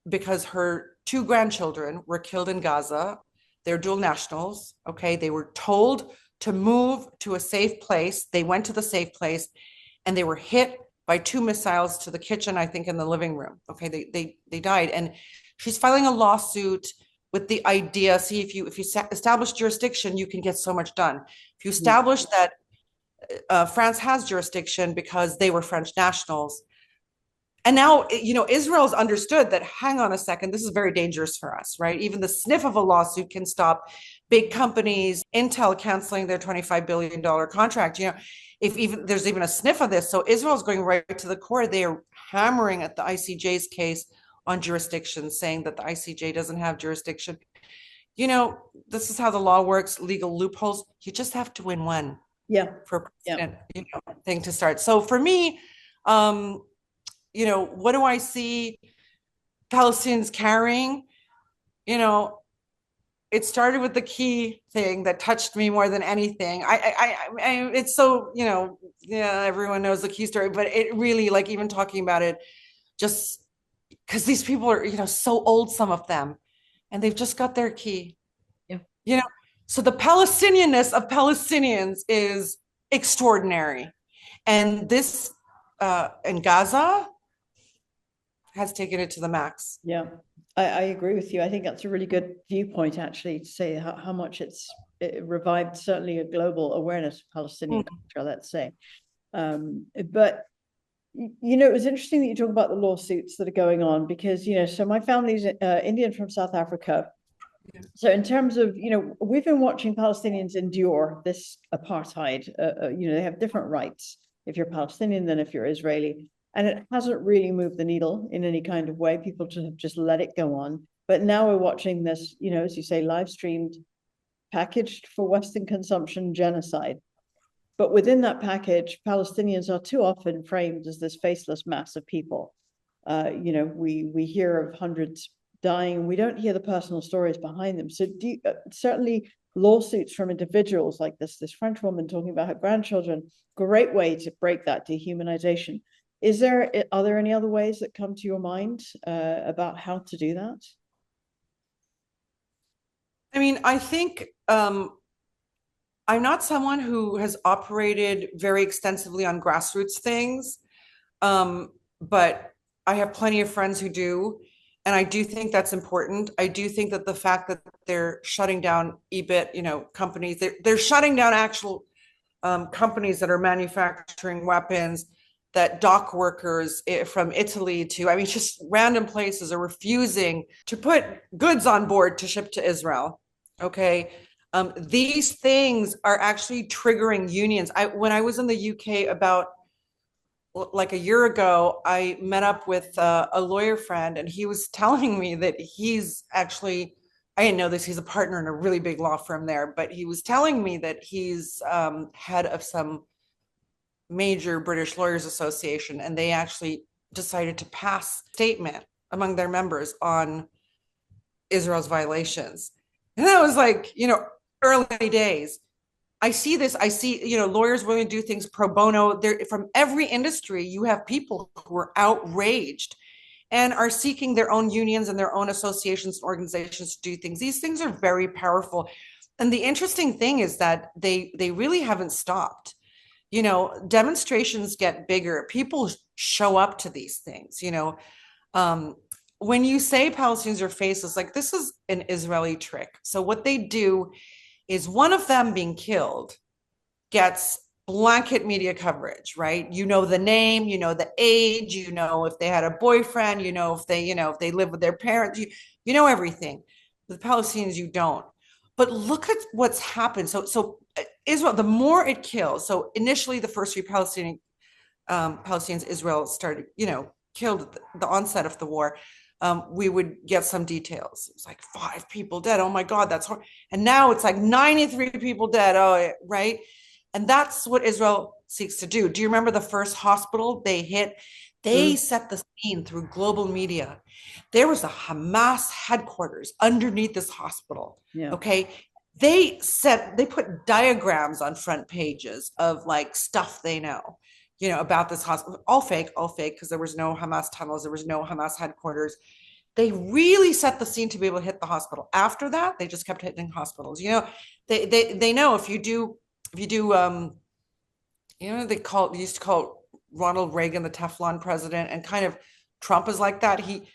because her two grandchildren were killed in Gaza. They're dual nationals. Okay. They were told to move to a safe place. They went to the safe place and they were hit by two missiles to the kitchen, I think, in the living room. Okay. They died. And she's filing a lawsuit with the idea, see, if you establish jurisdiction, you can get so much done. If you establish that France has jurisdiction because they were French nationals. And now, Israel's understood that, hang on a second, this is very dangerous for us, right? Even the sniff of a lawsuit can stop big companies, Intel canceling their $25 billion contract. If even there's even a sniff of this. So Israel's going right to the core. They are hammering at the ICJ's case on jurisdiction, saying that the ICJ doesn't have jurisdiction. This is how the law works, legal loopholes. You just have to win one. Yeah. For president, thing to start. So for me, what do I see Palestinians carrying? It started with the key thing that touched me more than anything. It's so, everyone knows the key story, but it really, like, even talking about it, just because these people are, so old, some of them, and they've just got their key. Yeah. So the Palestinianness of Palestinians is extraordinary. And this, in Gaza, has taken it to the max. Yeah, I agree with you. I think that's a really good viewpoint, actually, to say how much it revived certainly a global awareness of Palestinian culture, let's say. But, it was interesting that you talk about the lawsuits that are going on because, so my family's Indian from South Africa. So in terms of, we've been watching Palestinians endure this apartheid. They have different rights if you're Palestinian than if you're Israeli. And it hasn't really moved the needle in any kind of way. People just let it go on. But now we're watching this, as you say, live streamed, packaged for Western consumption genocide. But within that package, Palestinians are too often framed as this faceless mass of people. We hear of hundreds dying. We don't hear the personal stories behind them. So certainly lawsuits from individuals like this French woman talking about her grandchildren, great way to break that dehumanization. Are there any other ways that come to your mind about how to do that? I mean, I think I'm not someone who has operated very extensively on grassroots things, but I have plenty of friends who do. And I do think that's important. I do think that the fact that they're shutting down EBIT, companies, they're shutting down actual companies that are manufacturing weapons, that dock workers from Italy to, just random places are refusing to put goods on board to ship to Israel. Okay. These things are actually triggering unions. When I was in the UK about like a year ago, I met up with a lawyer friend and he was telling me that he's actually, I didn't know this, he's a partner in a really big law firm there, but he was telling me that he's head of some major British Lawyers Association, and they actually decided to pass a statement among their members on Israel's violations. And that was like, early days. I see this, lawyers willing to do things pro bono. From every industry, you have people who are outraged and are seeking their own unions and their own associations and organizations to do things. These things are very powerful. And the interesting thing is that they really haven't stopped. Demonstrations get bigger. People show up to these things, when you say Palestinians are faceless, like, this is an Israeli trick. So what they do is one of them being killed gets blanket media coverage, right? The name, the age, if they had a boyfriend, if they live with their parents, you know everything. With Palestinians, you don't. But look at what's happened. So Israel, the more it kills. So initially, the first few Palestinians, Israel started, killed at the onset of the war. We would get some details. It was like 5 people dead. Oh my God, that's horrible. And now it's like 93 people dead. Oh, right. And that's what Israel seeks to do. Do you remember the first hospital they hit? They set the scene through global media. There was a Hamas headquarters underneath this hospital. Yeah. Okay. They put diagrams on front pages of like stuff they know, about this hospital, all fake, because there was no Hamas tunnels. There was no Hamas headquarters. they really set the scene to be able to hit the hospital. After that, they just kept hitting hospitals. They know if you do they used to call Ronald Reagan the Teflon president, and kind of Trump is like that. He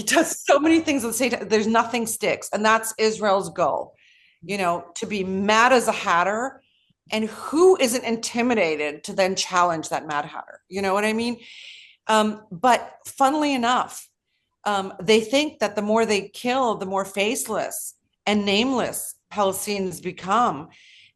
does so many things at the same time. There's nothing sticks, and that's Israel's goal. To be mad as a hatter, and who isn't intimidated to then challenge that mad hatter? You know what I mean? But funnily enough, they think that the more they kill, the more faceless and nameless Palestinians become.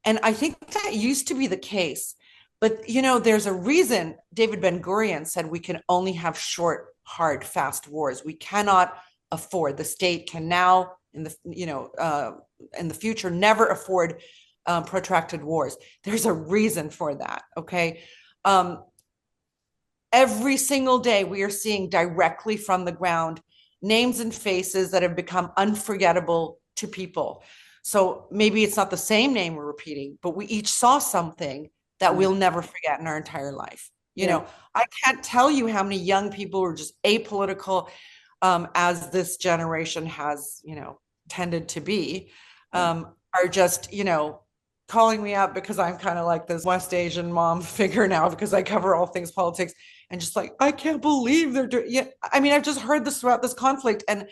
And I think that used to be the case. But, there's a reason David Ben-Gurion said we can only have short, hard, fast wars. We cannot afford, the state can now, in the future, never afford protracted wars. There's a reason for that, okay? Every single day we are seeing directly from the ground names and faces that have become unforgettable to people. So maybe it's not the same name we're repeating, but we each saw something that we'll never forget in our entire life. I can't tell you how many young people who are just apolitical, as this generation has, tended to be, are just, calling me up because I'm kind of like this West Asian mom figure now, because I cover all things politics, and just like, I can't believe they're doing. Yeah, I mean, I've just heard this throughout this conflict, and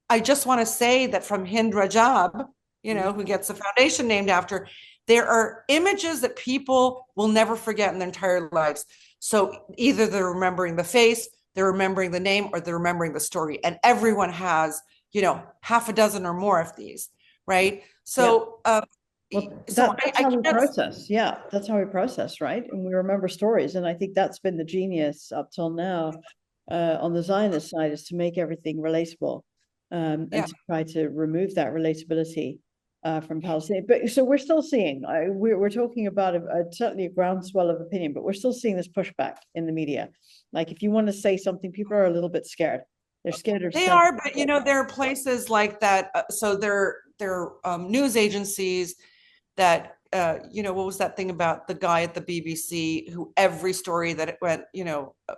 I just want to say that from Hind Rajab, who gets the foundation named after, there are images that people will never forget in their entire lives. So either they're remembering the face, they're remembering the name, or they're remembering the story. And everyone has, half a dozen or more of these, right? So, that's how we process. Yeah, that's how we process, right? And we remember stories. And I think that's been the genius up till now on the Zionist side, is to make everything relatable, and to try to remove that relatability from Palestine. But so we're still seeing, we're talking about certainly a groundswell of opinion, but we're still seeing this pushback in the media. Like, if you want to say something, people are a little bit scared. They're scared of. They are, but there are places like that. So there are news agencies that, what was that thing about the guy at the BBC who every story that it went,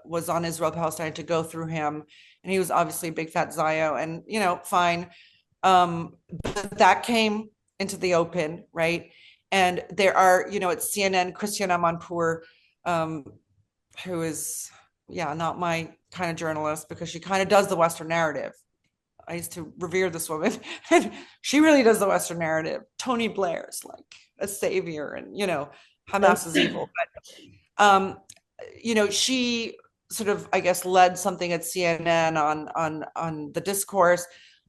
was on Israel Palestine to go through him, and he was obviously a big fat Zio, and fine, but that came into the open, right? And there are, at CNN, Christiana Amanpour, who is, not my kind of journalist, because she kind of does the Western narrative. I used to revere this woman, and she really does the Western narrative. Tony Blair's like a savior, and Hamas is evil, but she sort of, I guess, led something at CNN on the discourse.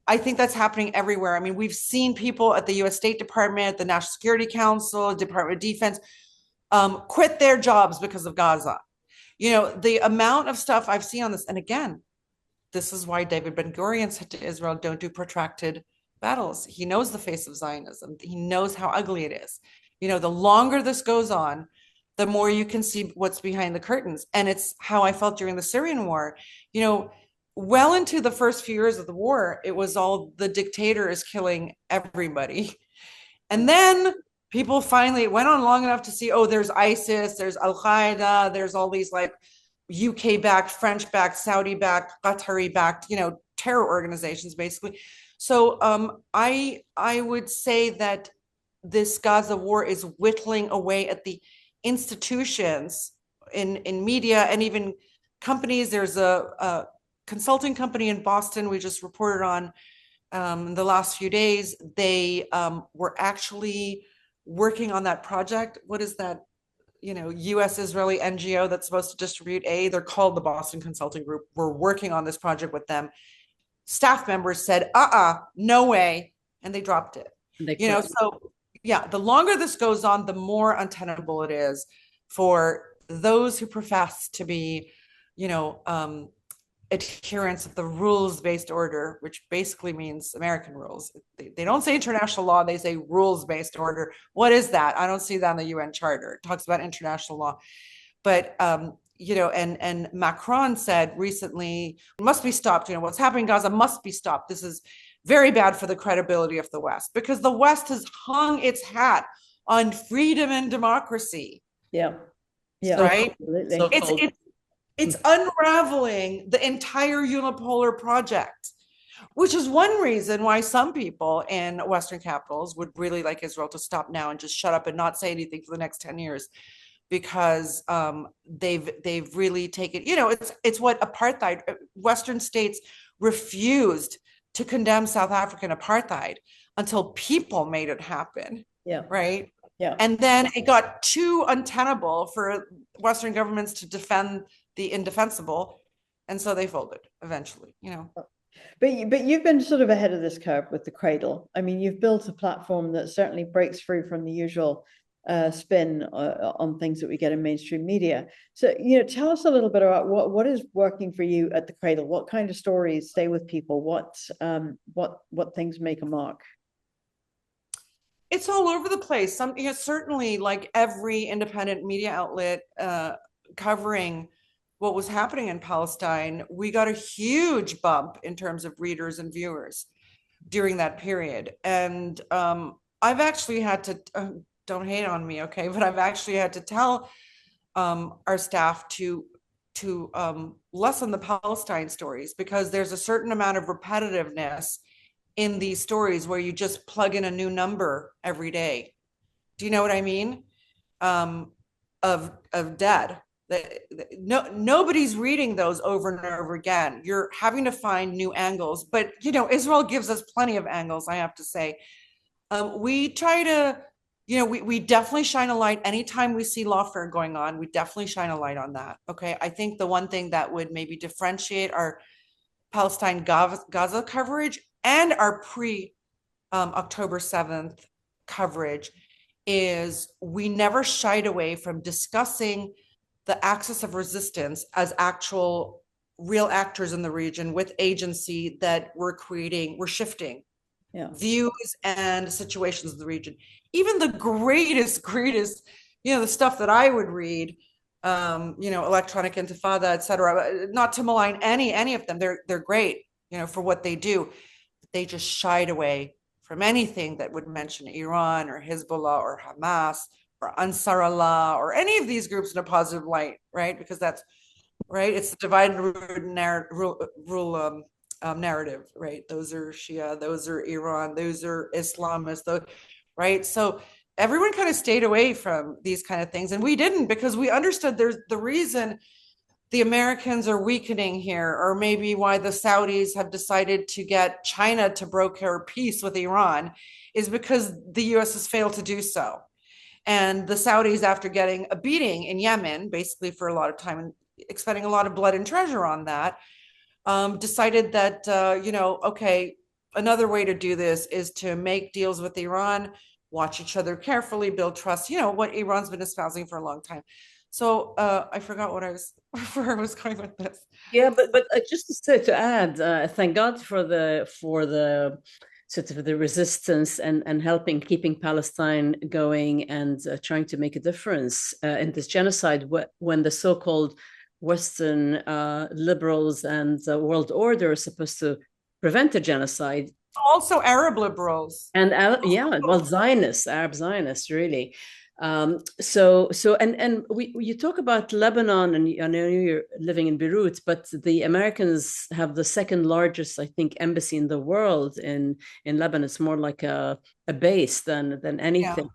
I think that's happening everywhere. I mean, we've seen people at the U.S. State Department, the National Security Council, Department of Defense, quit their jobs because of Gaza. The amount of stuff I've seen on this, and again, this is why David Ben-Gurion said to Israel, don't do protracted battles. He knows the face of Zionism. He knows how ugly it is. The longer this goes on, the more you can see what's behind the curtains. And it's how I felt during the Syrian war. Well into the first few years of the war, it was all the dictator is killing everybody. And then people finally, it went on long enough to see, there's ISIS, there's Al-Qaeda, there's all these like UK-backed, French-backed, Saudi-backed, Qatari-backed, terror organizations, basically. So I would say that this Gaza war is whittling away at the institutions in media and even companies. There's a consulting company in Boston we just reported on in the last few days. They were actually working on that project. What is that? U.S. Israeli NGO that's supposed to distribute aid. They're called the Boston Consulting Group. We're working on this project with them. Staff members said, no way. And they dropped it. So the longer this goes on, the more untenable it is for those who profess to be, adherents of the rules-based order, which basically means American rules. They don't say international law, they say rules-based order. What is that? I don't see that in the UN Charter. It talks about international law. But, and Macron said recently, it must be stopped. What's happening in Gaza must be stopped. This is very bad for the credibility of the West, because the West has hung its hat on freedom and democracy. Yeah. Right? Absolutely. It's unraveling the entire unipolar project. Which is one reason why some people in Western capitals would really like Israel to stop now and just shut up and not say anything for the next 10 years, because they've really taken, it's what apartheid, Western states refused to condemn South African apartheid until people made it happen. Yeah. Right. Yeah. And then it got too untenable for Western governments to defend the indefensible. And so they folded eventually, But you've been sort of ahead of this curve with the Cradle. I mean, you've built a platform that certainly breaks free from the usual spin on things that we get in mainstream media. So, tell us a little bit about what is working for you at the Cradle. What kind of stories stay with people? What things make a mark? It's all over the place. Certainly, like every independent media outlet covering what was happening in Palestine, we got a huge bump in terms of readers and viewers during that period. And I've actually had to, don't hate on me, okay, but I've actually had to tell our staff to lessen the Palestine stories, because there's a certain amount of repetitiveness in these stories where you just plug in a new number every day. Do you know what I mean? Of dead. Nobody's reading those over and over again. You're having to find new angles, but Israel gives us plenty of angles, I have to say. We try to, we definitely shine a light anytime we see lawfare going on. We definitely shine a light on that. Okay. I think the one thing that would maybe differentiate our Palestine Gaza coverage and our October 7th coverage is we never shied away from discussing the axis of resistance as actual real actors in the region with agency that we're shifting views and situations of the region. Even the greatest, the stuff that I would read, Electronic Intifada, etc. Not to malign any of them. They're great, for what they do. They just shied away from anything that would mention Iran or Hezbollah or Hamas or Ansar Allah or any of these groups in a positive light, right? Because that's right. It's the divide and rule narrative, right? Those are Shia, those are Iran, those are Islamists, right? So everyone kind of stayed away from these kind of things, and we didn't, because we understood there's the reason the Americans are weakening here, or maybe why the Saudis have decided to get China to broker peace with Iran, is because the US has failed to do so. And the Saudis, after getting a beating in Yemen, basically for a lot of time and expending a lot of blood and treasure on that, decided that, okay, another way to do this is to make deals with Iran, watch each other carefully, build trust, what Iran's been espousing for a long time. So I forgot where I was going with this. Yeah, but just to add, thank God for the sort of the resistance and helping keeping Palestine going and trying to make a difference in this genocide when the so-called Western liberals and world order are supposed to prevent a genocide. Also Arab liberals. And Zionists, Arab Zionists, really. So you talk about Lebanon, and I know you're living in Beirut, but the Americans have the second largest, I think, embassy in the world in Lebanon. It's more like a base than anything. Yeah.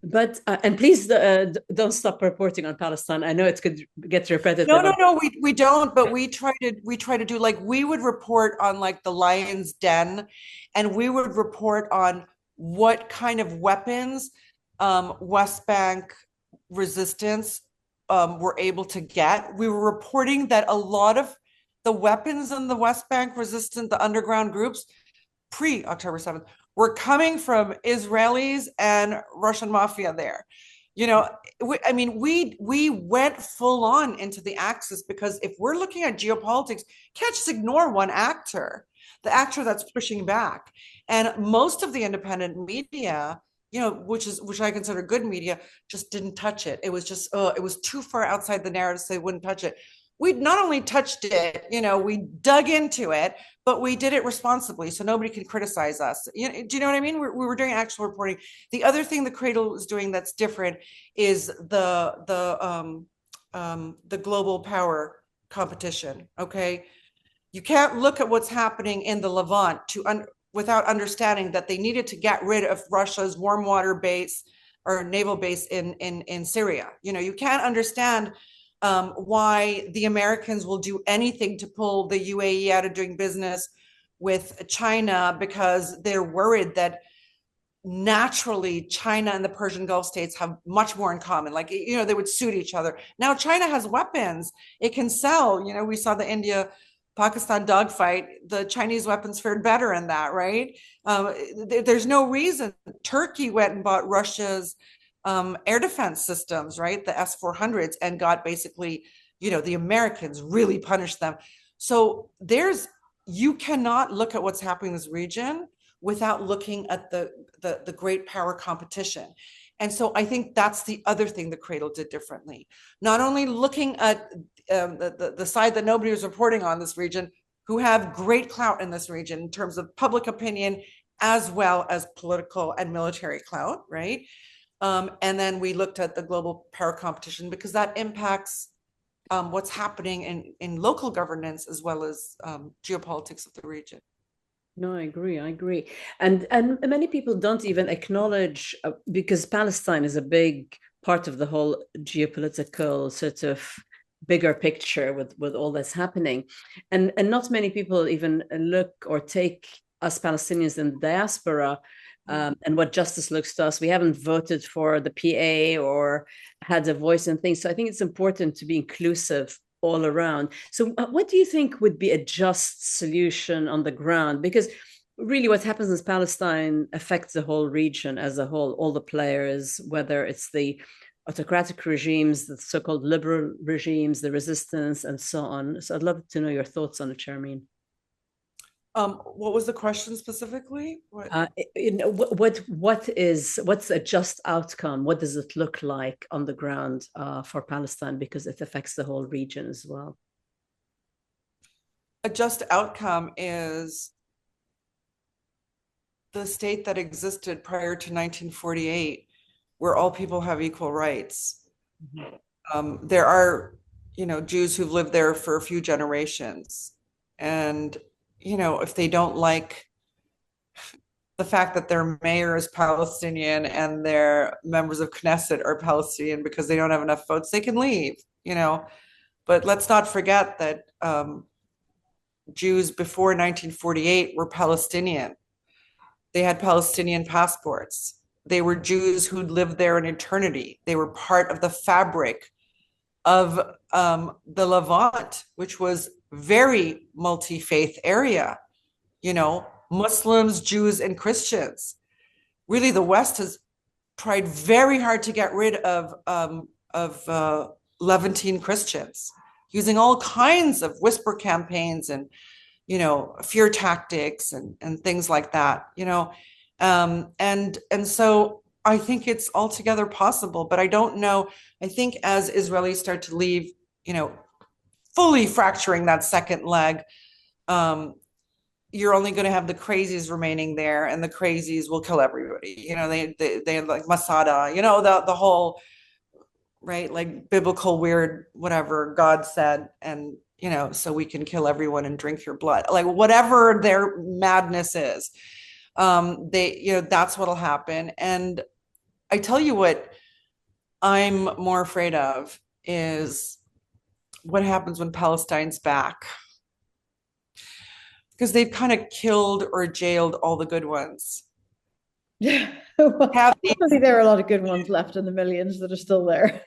But and please don't stop reporting on Palestine. I know it could get repetitive. No, we don't. But we try to do, like, we would report on like the lion's den, and we would report on what kind of weapons West Bank resistance were able to get. We were reporting that a lot of the weapons in the West Bank resistance, the underground groups, pre-October 7th, were coming from Israelis and Russian mafia there. We went full on into the axis, because if we're looking at geopolitics, can't just ignore one actor, the actor that's pushing back. And most of the independent media, which I consider good media, just didn't touch it. It was just, it was too far outside the narrative, so they wouldn't touch it. We not only touched it, we dug into it, but we did it responsibly, so nobody can criticize us. Do you know what I mean? We were doing actual reporting. The other thing the Cradle is doing that's different is the global power competition. Okay, You can't look at what's happening in the Levant without understanding that they needed to get rid of Russia's warm water base or naval base in Syria. You can't understand why the Americans will do anything to pull the UAE out of doing business with China, because they're worried that naturally China and the Persian Gulf states have much more in common. Like, they would suit each other. Now China has weapons. It can sell. We saw the India-Pakistan dogfight. The Chinese weapons fared better in that, right? There's no reason. Turkey went and bought Russia's air defense systems, right? The S-400s, and got basically, the Americans really punished them. So you cannot look at what's happening in this region without looking at the great power competition. And so I think that's the other thing the Cradle did differently. Not only looking at the side that nobody was reporting on, this region, who have great clout in this region in terms of public opinion, as well as political and military clout, right? And then we looked at the global power competition, because that impacts what's happening in local governance, as well as geopolitics of the region. No, I agree. And many people don't even acknowledge, because Palestine is a big part of the whole geopolitical sort of bigger picture with all that's happening. And not many people even look or take us Palestinians in the diaspora and what justice looks to us. We haven't voted for the PA or had a voice in things. So I think it's important to be inclusive all around. So what do you think would be a just solution on the ground? Because really what happens in Palestine affects the whole region as a whole, all the players, whether it's the autocratic regimes, the so-called liberal regimes, the resistance, and so on. So I'd love to know your thoughts on it, Sharmine. What was the question specifically? What's a just outcome? What does it look like on the ground for Palestine, because it affects the whole region as well? A just outcome is the state that existed prior to 1948, where all people have equal rights. Mm-hmm. There are, Jews who've lived there for a few generations, and if they don't like the fact that their mayor is Palestinian and their members of Knesset are Palestinian because they don't have enough votes, they can leave, But let's not forget that Jews before 1948 were Palestinian. They had Palestinian passports. They were Jews who'd lived there in eternity. They were part of the fabric of the Levant, which was very multi-faith area, Muslims, Jews, and Christians. Really, the West has tried very hard to get rid of Levantine Christians, using all kinds of whisper campaigns and, fear tactics and things like that, and so I think it's altogether possible, but I don't know. I think as Israelis start to leave, fully fracturing that second leg, you're only going to have the crazies remaining there, and the crazies will kill everybody. They like Masada, the whole, right, like biblical weird whatever God said, and so we can kill everyone and drink your blood, like whatever their madness is. That's what'll happen. And I tell you what I'm more afraid of is what happens when Palestine's back, because they've kind of killed or jailed all the good ones. Yeah, hopefully there are a lot of good ones left in the millions that are still there.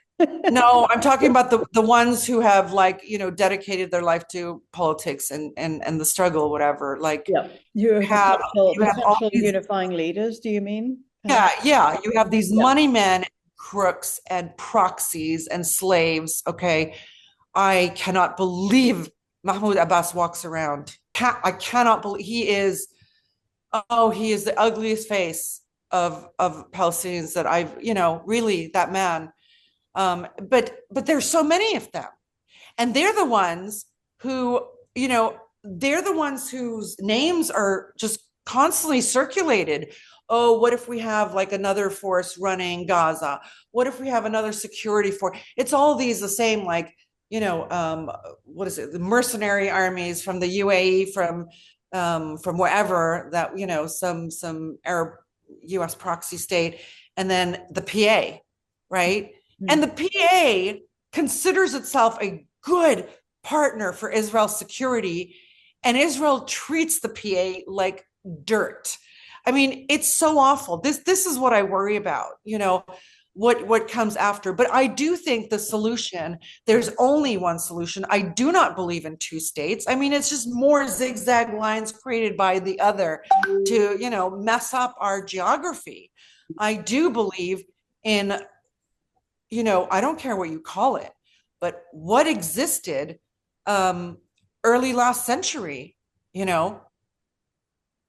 No, I'm talking about the ones who have dedicated their life to politics and the struggle, whatever. Like, yeah, you have potential unifying leaders. Do you mean? Yeah. You have these money men, crooks, and proxies and slaves. Okay, I cannot believe Mahmoud Abbas walks around. I cannot believe he is the ugliest face of Palestinians that I've, really, that man. But there's so many of them, and they're the ones who, they're the ones whose names are just constantly circulated. Oh, what if we have like another force running Gaza? What if we have another security force? It's all these the same, like, what is it? The mercenary armies from the UAE, from wherever that, some Arab US proxy state, and then the PA, right? Mm-hmm. And the PA considers itself a good partner for Israel's security, and Israel treats the PA like dirt. I mean, it's so awful. This is what I worry about, what comes after. But I do think the solution, there's only one solution. I do not believe in two states. I mean, it's just more zigzag lines created by the other to, mess up our geography. I do believe in, I don't care what you call it, but what existed early last century,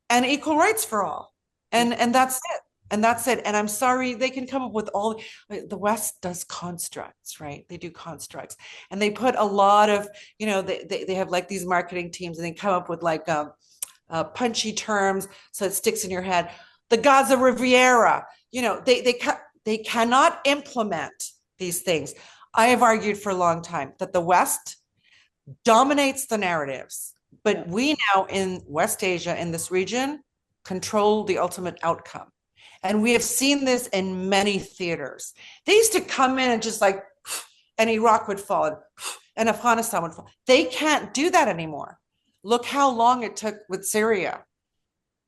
and equal rights for all. And that's it. And that's it. And I'm sorry, they can come up with all, the West does constructs, right? They do constructs. And they put a lot of, they have like these marketing teams, and they come up with like punchy terms so it sticks in your head. The Gaza Riviera, they cannot implement these things. I have argued for a long time that the West dominates the narratives, but we now in West Asia, in this region, control the ultimate outcome. And we have seen this in many theaters. They used to come in and just like, and Iraq would fall, and Afghanistan would fall. They can't do that anymore. Look how long it took with Syria,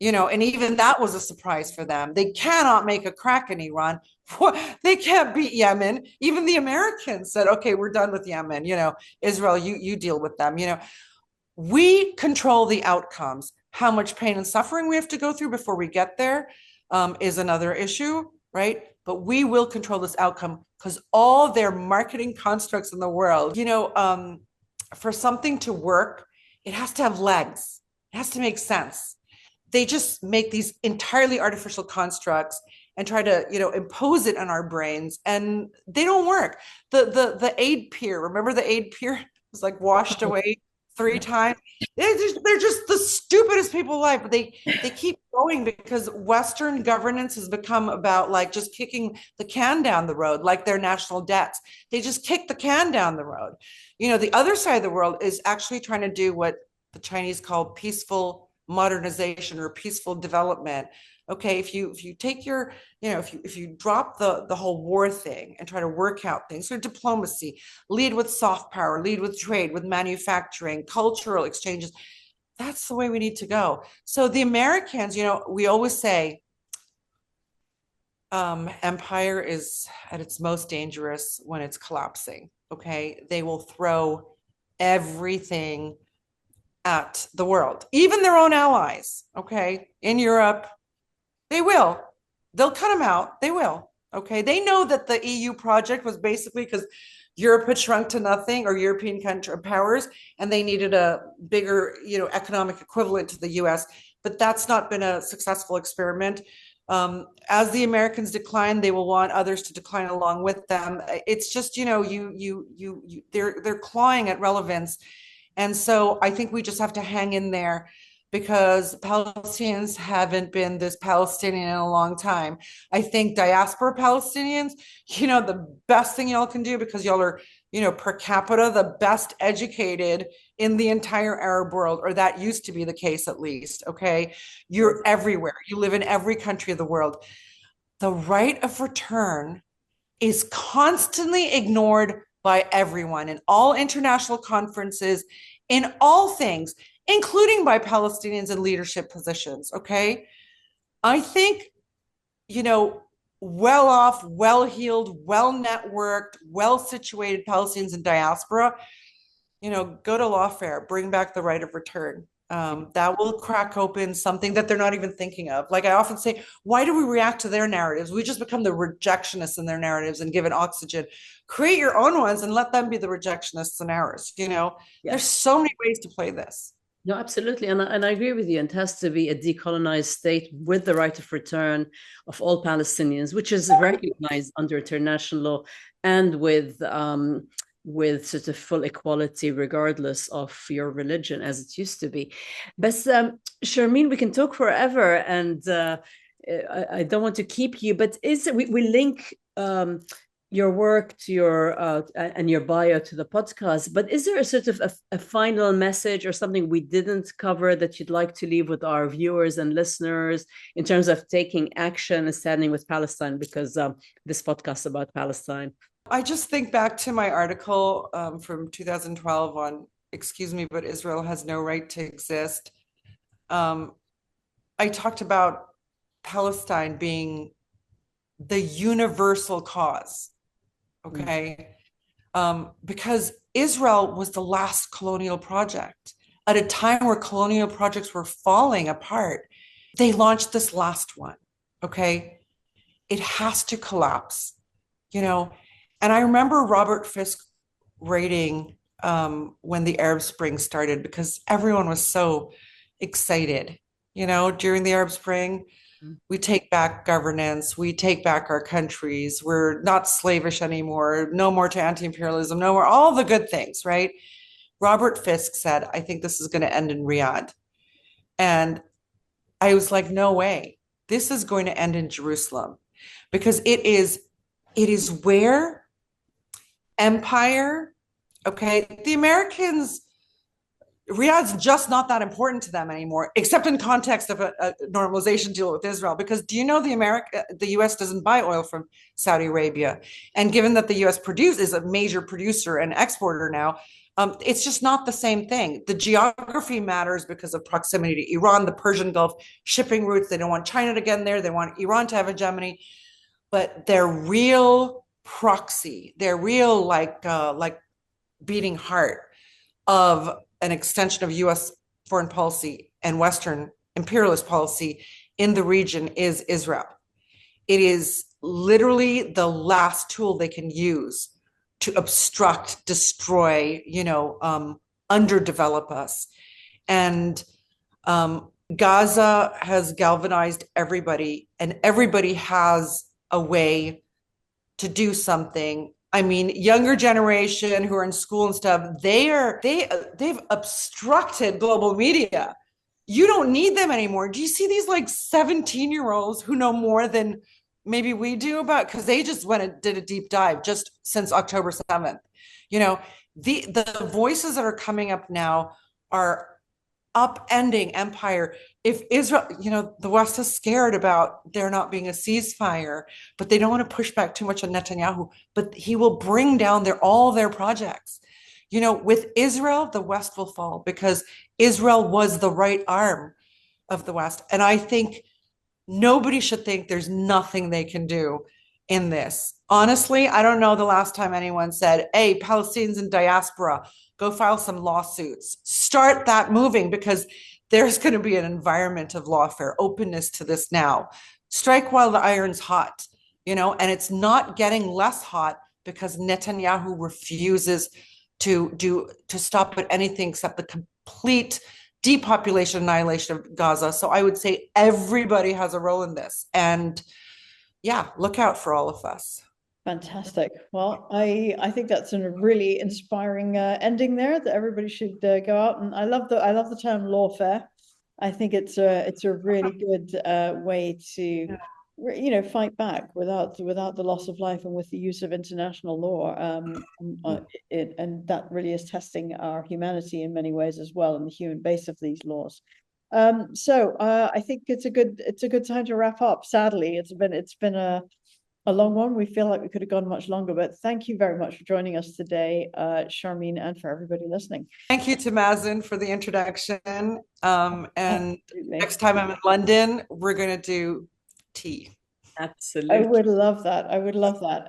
and even that was a surprise for them. They cannot make a crack in Iran. They can't beat Yemen. Even the Americans said, okay, we're done with Yemen. Israel, you deal with them. We control the outcomes. How much pain and suffering we have to go through before we get there is another issue, right? But we will control this outcome because all their marketing constructs in the world, for something to work, it has to have legs. It has to make sense. They just make these entirely artificial constructs and try to, impose it on our brains, and they don't work. The aid pier, remember the aid pier was like washed away 3 times. They're just the stupidest people alive, but they keep going because Western governance has become about like just kicking the can down the road, like their national debts. They just kick the can down the road. The other side of the world is actually trying to do what the Chinese call peaceful modernization or peaceful development. Okay, if you take your, if you drop the whole war thing and try to work out things, so diplomacy, lead with soft power, lead with trade, with manufacturing, cultural exchanges, that's the way we need to go. So the Americans, we always say empire is at its most dangerous when it's collapsing. Okay, they will throw everything at the world, even their own allies. Okay, in Europe, they'll cut them out. They will. Okay. They know that the EU project was basically because Europe had shrunk to nothing, or European country powers, and they needed a bigger, economic equivalent to the US. But that's not been a successful experiment. As the Americans decline, they will want others to decline along with them. It's just, they're clawing at relevance. And so I think we just have to hang in there, because Palestinians haven't been this Palestinian in a long time. I think diaspora Palestinians, the best thing y'all can do, because y'all are, per capita, the best educated in the entire Arab world, or that used to be the case at least, okay? You're everywhere. You live in every country of the world. The right of return is constantly ignored by everyone in all international conferences, in all things, including by Palestinians in leadership positions, okay? I think, well-off, well-heeled, well-networked, well-situated Palestinians in diaspora, go to lawfare, bring back the right of return. That will crack open something that they're not even thinking of. Like I often say, why do we react to their narratives? We just become the rejectionists in their narratives and give it oxygen. Create your own ones and let them be the rejectionists in ours, There's so many ways to play this. No, absolutely. And I agree with you. It has to be a decolonized state with the right of return of all Palestinians, which is recognized under international law, and with sort of full equality, regardless of your religion, as it used to be. But Sharmine, we can talk forever, and I don't want to keep you, but we link your work to your and your bio to the podcast, but is there a sort of a final message or something we didn't cover that you'd like to leave with our viewers and listeners in terms of taking action and standing with Palestine? Because this podcast is about Palestine. I just think back to my article from 2012 on, excuse me, but Israel has no right to exist. I talked about Palestine being the universal cause, okay? Because Israel was the last colonial project. At a time where colonial projects were falling apart, they launched this last one, okay? It has to collapse, you know? And I remember Robert Fisk writing when the Arab Spring started, because everyone was so excited, you know, during the Arab Spring. We take back governance, we take back our countries, we're not slavish anymore, no more to anti-imperialism, no more, all the good things, right? Robert Fisk said, I think this is going to end in Riyadh. And I was like, no way. This is going to end in Jerusalem, because it is where empire, okay, the Americans, Riyadh's just not that important to them anymore, except in context of a normalization deal with Israel. Because do you know the U.S. doesn't buy oil from Saudi Arabia, and given that the U.S. is a major producer and exporter now, it's just not the same thing. The geography matters because of proximity to Iran, the Persian Gulf, shipping routes. They don't want China to get in there. They want Iran to have hegemony, but their real proxy, their real like beating heart of an extension of U.S. foreign policy and Western imperialist policy in the region is Israel. It is literally the last tool they can use to obstruct, destroy, underdevelop us. And Gaza has galvanized everybody, and everybody has a way to do something. I mean, younger generation who are in school and stuff, they've obstructed global media. You don't need them anymore. Do you see these like 17-year-olds who know more than maybe we do about, because they just went and did a deep dive just since October 7th. The voices that are coming up now are upending empire. If Israel, the West is scared about there not being a ceasefire, but they don't want to push back too much on Netanyahu, but he will bring down all their projects. With Israel, the West will fall, because Israel was the right arm of the West. And I think nobody should think there's nothing they can do in this. Honestly, I don't know the last time anyone said, hey, Palestinians in diaspora, go file some lawsuits. Start that moving, because there's going to be an environment of lawfare, openness to this now. Strike while the iron's hot, and it's not getting less hot because Netanyahu refuses to stop at anything except the complete depopulation, annihilation of Gaza. So I would say everybody has a role in this. And yeah, look out for all of us. Fantastic. Well, I think that's a really inspiring ending there, that everybody should go out. And I love the term lawfare. I think it's a really good way to fight back without the loss of life and with the use of international law. And that really is testing our humanity in many ways as well, and the human base of these laws. So I think it's a good time to wrap up. Sadly, it's been a long one. We feel like we could have gone much longer, but thank you very much for joining us today, Sharmine, and for everybody listening. Thank you to Mazen for the introduction. And absolutely. Next time I'm in London, we're going to do tea. Absolutely. I would love that.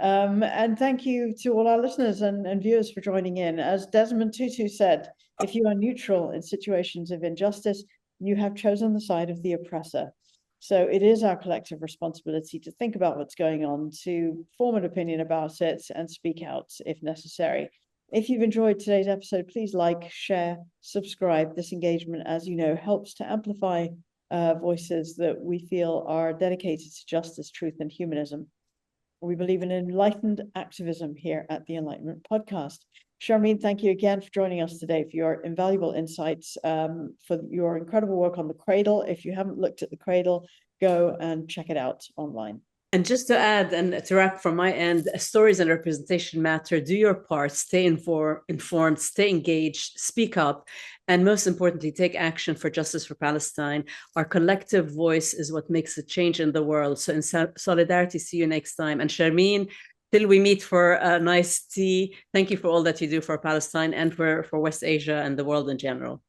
And thank you to all our listeners and viewers for joining in. As Desmond Tutu said, if you are neutral in situations of injustice, you have chosen the side of the oppressor. So it is our collective responsibility to think about what's going on, to form an opinion about it, and speak out if necessary. If you've enjoyed today's episode, please like, share, subscribe. This engagement, as you know, helps to amplify voices that we feel are dedicated to justice, truth, and humanism. We believe in enlightened activism here at the Enlightenment Podcast. Sharmine, thank you again for joining us today, for your invaluable insights, for your incredible work on The Cradle. If you haven't looked at The Cradle, go and check it out online. And just to add and to wrap from my end, stories and representation matter. Do your part, stay informed, stay engaged, speak up, and most importantly, take action for justice for Palestine. Our collective voice is what makes a change in the world. So in solidarity, see you next time. And Sharmine, till we meet for a nice tea, thank you for all that you do for Palestine and for West Asia and the world in general.